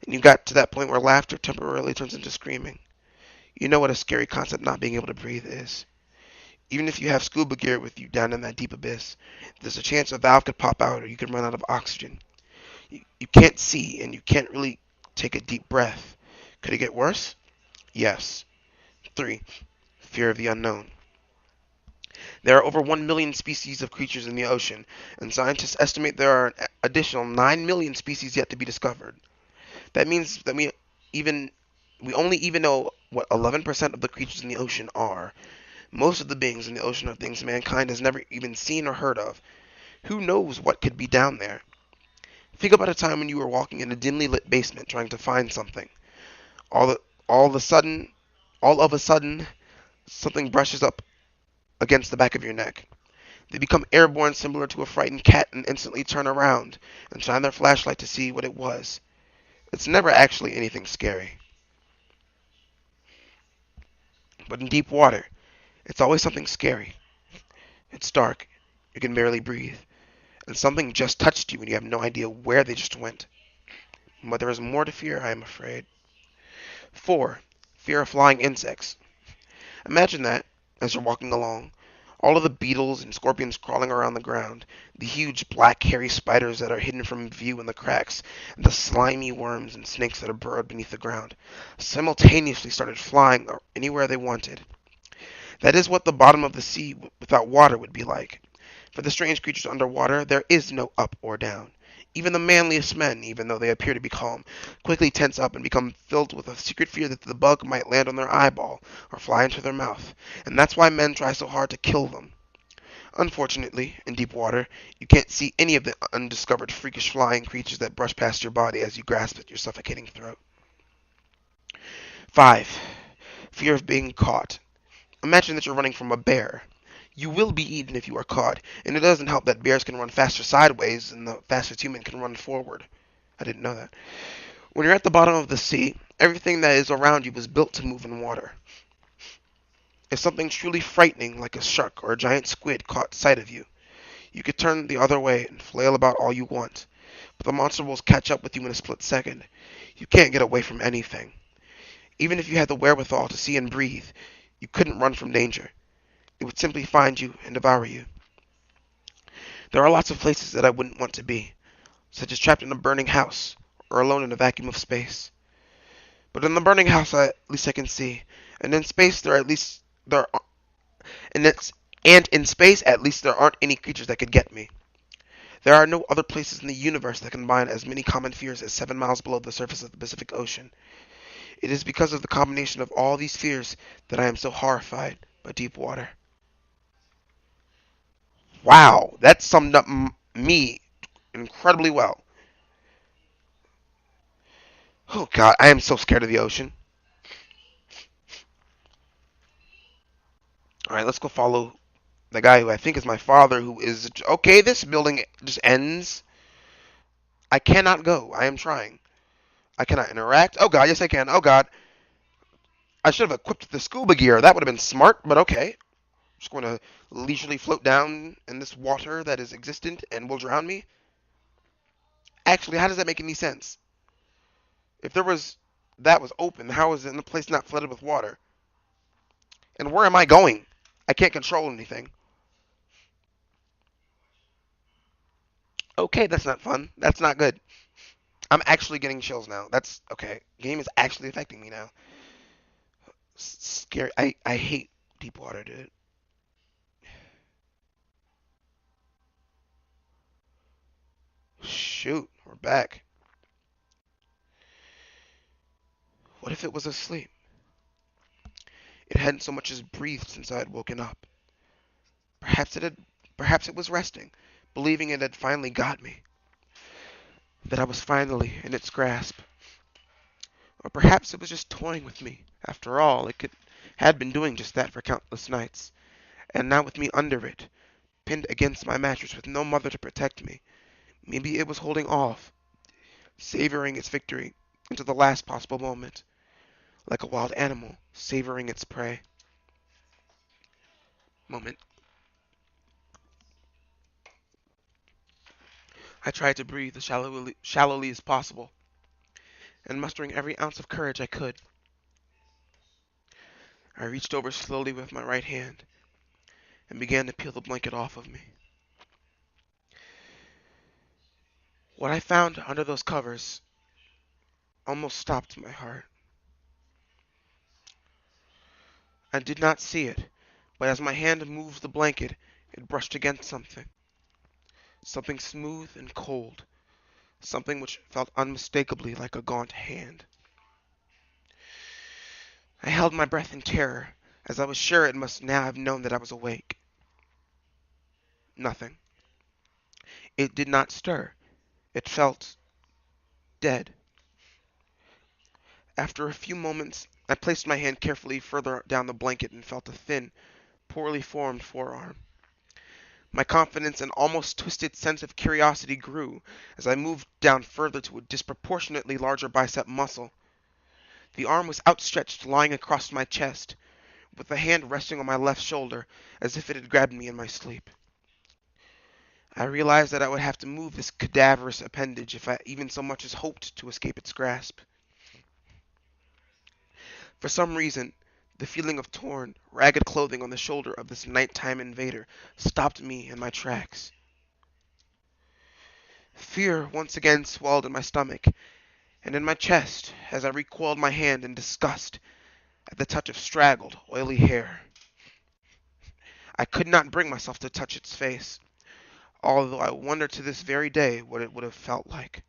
and you got to that point where laughter temporarily turns into screaming, you know what a scary concept not being able to breathe is. Even if you have scuba gear with you down in that deep abyss, there's a chance a valve could pop out or you could run out of oxygen. You can't see and you can't really take a deep breath. Could it get worse? Yes. 3. Fear of the unknown. There are over 1 million species of creatures in the ocean, and scientists estimate there are an additional 9 million species yet to be discovered. That means that we only even know what 11% of the creatures in the ocean are. Most of the beings in the ocean are things mankind has never even seen or heard of. Who knows what could be down there? Think about a time when you were walking in a dimly lit basement trying to find something. All the, all of a sudden, all of a sudden, something brushes up against the back of your neck. They become airborne, similar to a frightened cat, and instantly turn around and shine their flashlight to see what it was. It's never actually anything scary. But in deep water, it's always something scary. It's dark. You can barely breathe. And something just touched you and you have no idea where they just went. But there is more to fear, I am afraid. 4. Fear of flying insects. Imagine that, as you're walking along, all of the beetles and scorpions crawling around the ground, the huge black hairy spiders that are hidden from view in the cracks, and the slimy worms and snakes that are burrowed beneath the ground, simultaneously started flying anywhere they wanted. That is what the bottom of the sea without water would be like. For the strange creatures underwater, there is no up or down. Even the manliest men, even though they appear to be calm, quickly tense up and become filled with a secret fear that the bug might land on their eyeball or fly into their mouth. And that's why men try so hard to kill them. Unfortunately, in deep water, you can't see any of the undiscovered freakish flying creatures that brush past your body as you grasp at your suffocating throat. 5. Fear of being caught. Imagine that you're running from a bear. You will be eaten if you are caught, and it doesn't help that bears can run faster sideways than the fastest human can run forward. I didn't know that. When you're at the bottom of the sea, everything that is around you was built to move in water. If something truly frightening, like a shark or a giant squid, caught sight of you, you could turn the other way and flail about all you want, but the monster will catch up with you in a split second. You can't get away from anything. Even if you had the wherewithal to see and breathe, you couldn't run from danger. It would simply find you and devour you. There are lots of places that I wouldn't want to be, such as trapped in a burning house or alone in a vacuum of space. But in the burning house, at least I can see, and in space, there are, and in space, at least there aren't any creatures that could get me. There are no other places in the universe that combine as many common fears as 7 miles below the surface of the Pacific Ocean. It is because of the combination of all these fears that I am so horrified by deep water. Wow, that summed up me incredibly well. Oh god, I am so scared of the ocean. Alright, let's go follow the guy who I think is my father, who is... Okay, this building just ends. I cannot go. I am trying. I cannot interact. Oh god, yes I can. Oh god. I should have equipped the scuba gear. That would have been smart, but okay. I'm just going to leisurely float down in this water that is existent and will drown me. Actually, how does that make any sense? If there was... That was open, how is it in a place not flooded with water? And where am I going? I can't control anything. Okay, that's not fun. That's not good. I'm actually getting chills now. That's okay. Game is actually affecting me now. Scary. I hate deep water, dude. Shoot, we're back. What if it was asleep? It hadn't so much as breathed since I had woken up. Perhaps it had. Perhaps it was resting, believing it had finally got me. That I was finally in its grasp. Or perhaps it was just toying with me. After all, had been doing just that for countless nights. And now with me under it, pinned against my mattress with no mother to protect me, maybe it was holding off, savoring its victory into the last possible moment, like a wild animal savoring its prey. Moment. I tried to breathe as shallowly as possible, and mustering every ounce of courage I could, I reached over slowly with my right hand and began to peel the blanket off of me. What I found under those covers almost stopped my heart. I did not see it, but as my hand moved the blanket, it brushed against something. Something smooth and cold. Something which felt unmistakably like a gaunt hand. I held my breath in terror, as I was sure it must now have known that I was awake. Nothing. It did not stir. It felt dead. After a few moments, I placed my hand carefully further down the blanket and felt a thin, poorly formed forearm. My confidence and almost twisted sense of curiosity grew as I moved down further to a disproportionately larger bicep muscle. The arm was outstretched, lying across my chest, with the hand resting on my left shoulder as if it had grabbed me in my sleep. I realized that I would have to move this cadaverous appendage if I even so much as hoped to escape its grasp. For some reason, the feeling of torn, ragged clothing on the shoulder of this nighttime invader stopped me in my tracks. Fear once again swelled in my stomach and in my chest as I recoiled my hand in disgust at the touch of straggled, oily hair. I could not bring myself to touch its face, although I wonder to this very day what it would have felt like.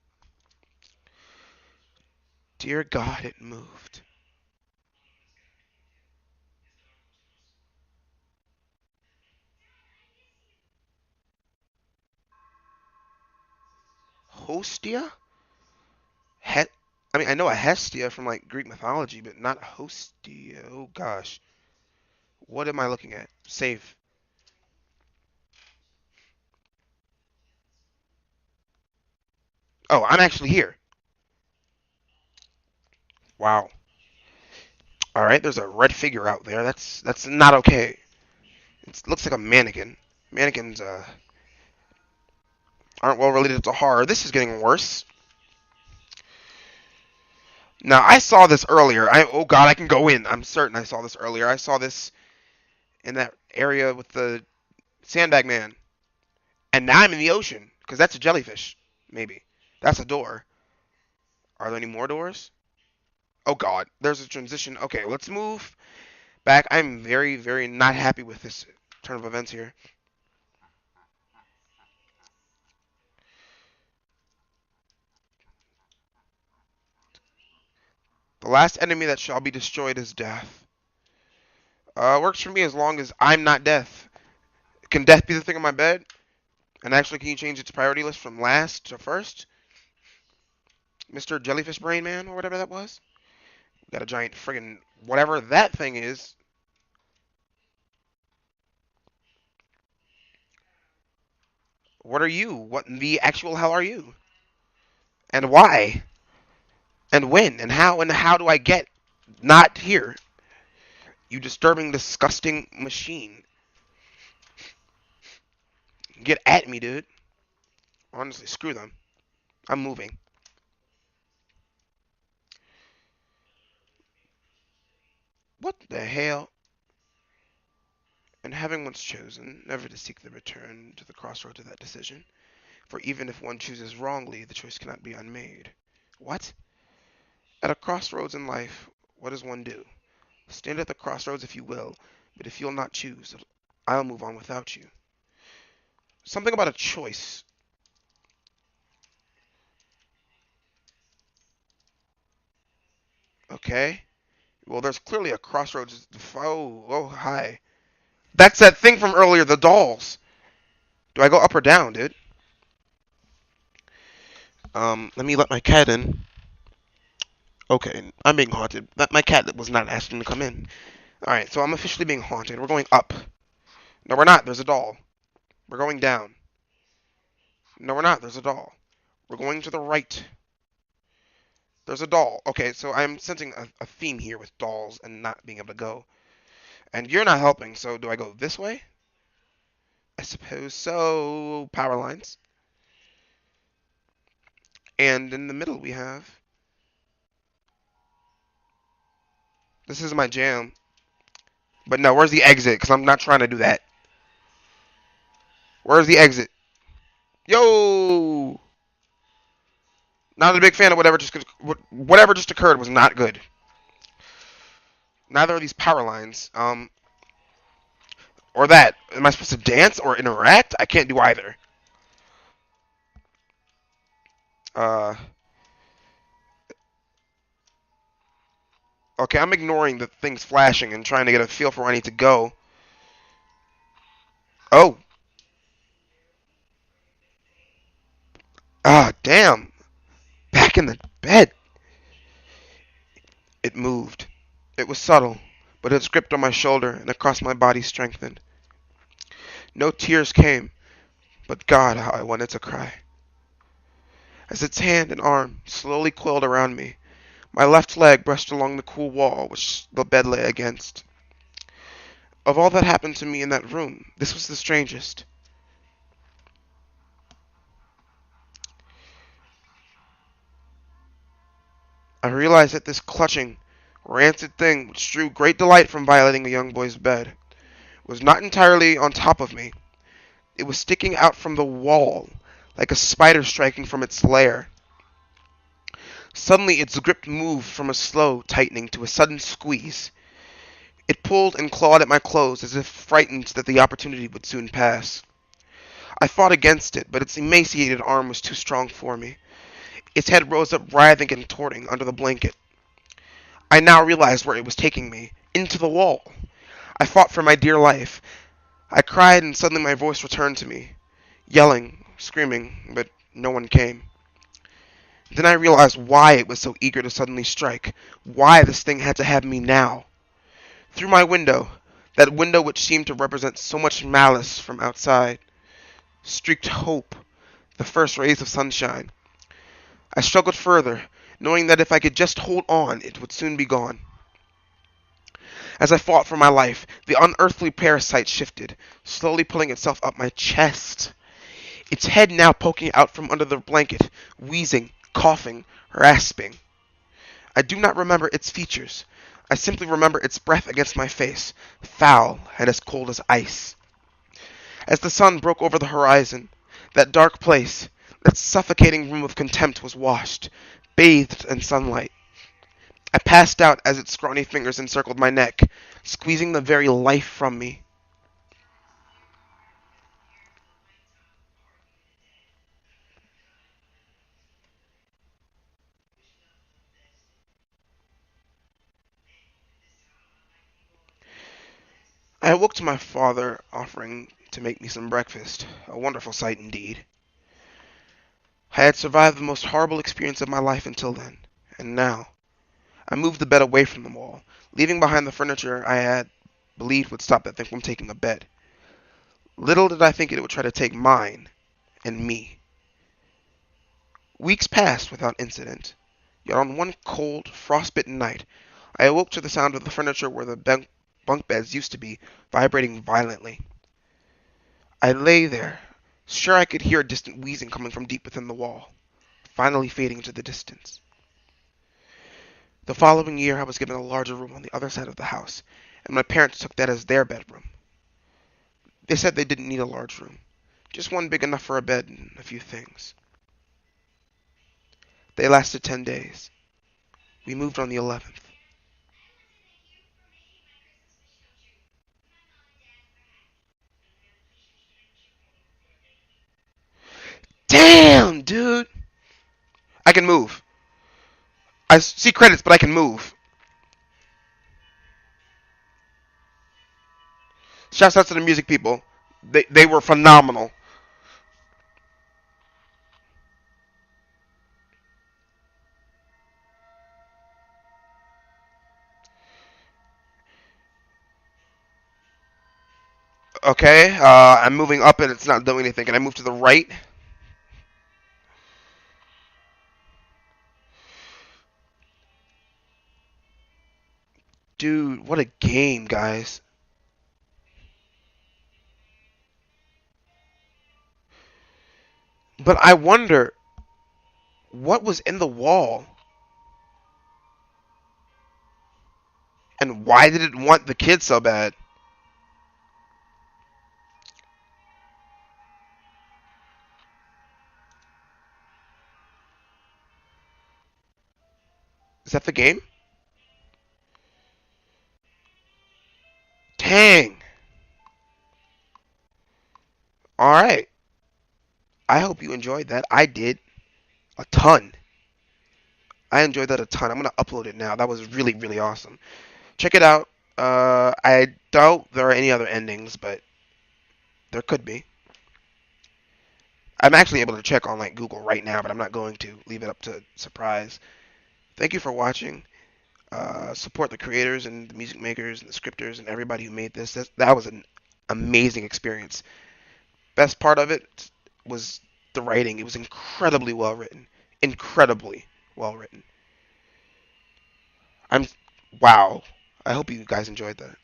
Dear God, it moved. Hostia? He- I know a Hestia from like Greek mythology, but not Hostia. Oh gosh. What am I looking at? Save. Oh, I'm actually here. Wow. All right, there's a red figure out there. That's not okay. It looks like a mannequin. Mannequins aren't well related to horror. This is getting worse. Now I saw this earlier. Oh God, I can go in. I'm certain I saw this earlier. I saw this in that area with the sandbag man, and now I'm in the ocean because that's a jellyfish. Maybe that's a door. Are there any more doors? Oh God, there's a transition. Okay, let's move back. I'm very, very not happy with this turn of events here. The last enemy that shall be destroyed is death. Works for me as long as I'm not death. Can death be the thing on my bed? And actually, can you change its priority list from last to first? Mr. Jellyfish Brain Man, or whatever that was? We got a giant friggin' whatever that thing is. What are you? What in the actual hell are you? And why? And when? And how do I get not here? You disturbing, disgusting machine. Get at me, dude. Honestly, screw them. I'm moving. What the hell? And having once chosen, never to seek the return to the crossroads of that decision. For even if one chooses wrongly, the choice cannot be unmade. What? At a crossroads in life, what does one do? Stand at the crossroads if you will, but if you'll not choose, I'll move on without you. Something about a choice. Okay. Well, there's clearly a crossroads. Oh, hi. That's that thing from earlier, the dolls. Do I go up or down, dude? Let me let my cat in. Okay, I'm being haunted. My cat was not asking to come in. Alright, so I'm officially being haunted. We're going up. No, we're not. There's a doll. We're going down. No, we're not. There's a doll. We're going to the right. There's a doll. Okay, so I'm sensing a theme here with dolls and not being able to go. And you're not helping, so do I go this way? I suppose so. Power lines. And in the middle we have... This is my jam. But no, where's the exit? Because I'm not trying to do that. Where's the exit? Yo! Not a big fan of whatever just occurred was not good. Neither are these power lines. Or that. Am I supposed to dance or interact? I can't do either. Uh, okay, I'm ignoring the things flashing and trying to get a feel for where I need to go. Oh. Ah, damn. Back in the bed. It moved. It was subtle, but its grip on my shoulder and across my body strengthened. No tears came, but God, how I wanted to cry. As its hand and arm slowly coiled around me, my left leg brushed along the cool wall which the bed lay against. Of all that happened to me in that room, this was the strangest. I realized that this clutching, rancid thing which drew great delight from violating a young boy's bed was not entirely on top of me. It was sticking out from the wall, like a spider striking from its lair. Suddenly its grip moved from a slow tightening to a sudden squeeze. It pulled and clawed at my clothes as if frightened that the opportunity would soon pass. I fought against it, but its emaciated arm was too strong for me. Its head rose up writhing and contorting under the blanket. I now realized where it was taking me, into the wall. I fought for my dear life. I cried and suddenly my voice returned to me, yelling, screaming, but no one came. Then I realized why it was so eager to suddenly strike, why this thing had to have me now. Through my window, that window which seemed to represent so much malice from outside, streaked hope, the first rays of sunshine. I struggled further, knowing that if I could just hold on, it would soon be gone. As I fought for my life, the unearthly parasite shifted, slowly pulling itself up my chest, its head now poking out from under the blanket, wheezing, coughing, rasping. I do not remember its features. I simply remember its breath against my face, foul and as cold as ice. As the sun broke over the horizon, that dark place, that suffocating room of contempt was washed, bathed in sunlight. I passed out as its scrawny fingers encircled my neck, squeezing the very life from me. I awoke to my father offering to make me some breakfast, a wonderful sight indeed. I had survived the most horrible experience of my life until then, and now I moved the bed away from the wall, leaving behind the furniture I had believed would stop that thing from taking a bed. Little did I think it would try to take mine and me. Weeks passed without incident, yet on one cold, frost-bitten night, I awoke to the sound of the furniture where the bunk beds used to be vibrating violently. I lay there, sure I could hear a distant wheezing coming from deep within the wall, finally fading into the distance. The following year I was given a larger room on the other side of the house, and my parents took that as their bedroom. They said they didn't need a large room, just one big enough for a bed and a few things. They lasted 10 days. We moved on the 11th. Damn, dude! I can move. I see credits, but I can move. Shouts out to the music people. They were phenomenal. Okay, I'm moving up and it's not doing anything. Can I move to the right? Dude, what a game, guys. But I wonder what was in the wall and why did it want the kid so bad? Is that the game? Dang. Alright. I hope you enjoyed that. I did. A ton. I enjoyed that a ton. I'm going to upload it now. That was really, really awesome. Check it out. I doubt there are any other endings, but there could be. I'm actually able to check on like Google right now, but I'm not going to. Leave it up to surprise. Thank you for watching. Support the creators and the music makers and the scripters and everybody who made this. That was an amazing experience. Best part of it was the writing. It was incredibly well written. Incredibly well written. I'm wow. I hope you guys enjoyed that.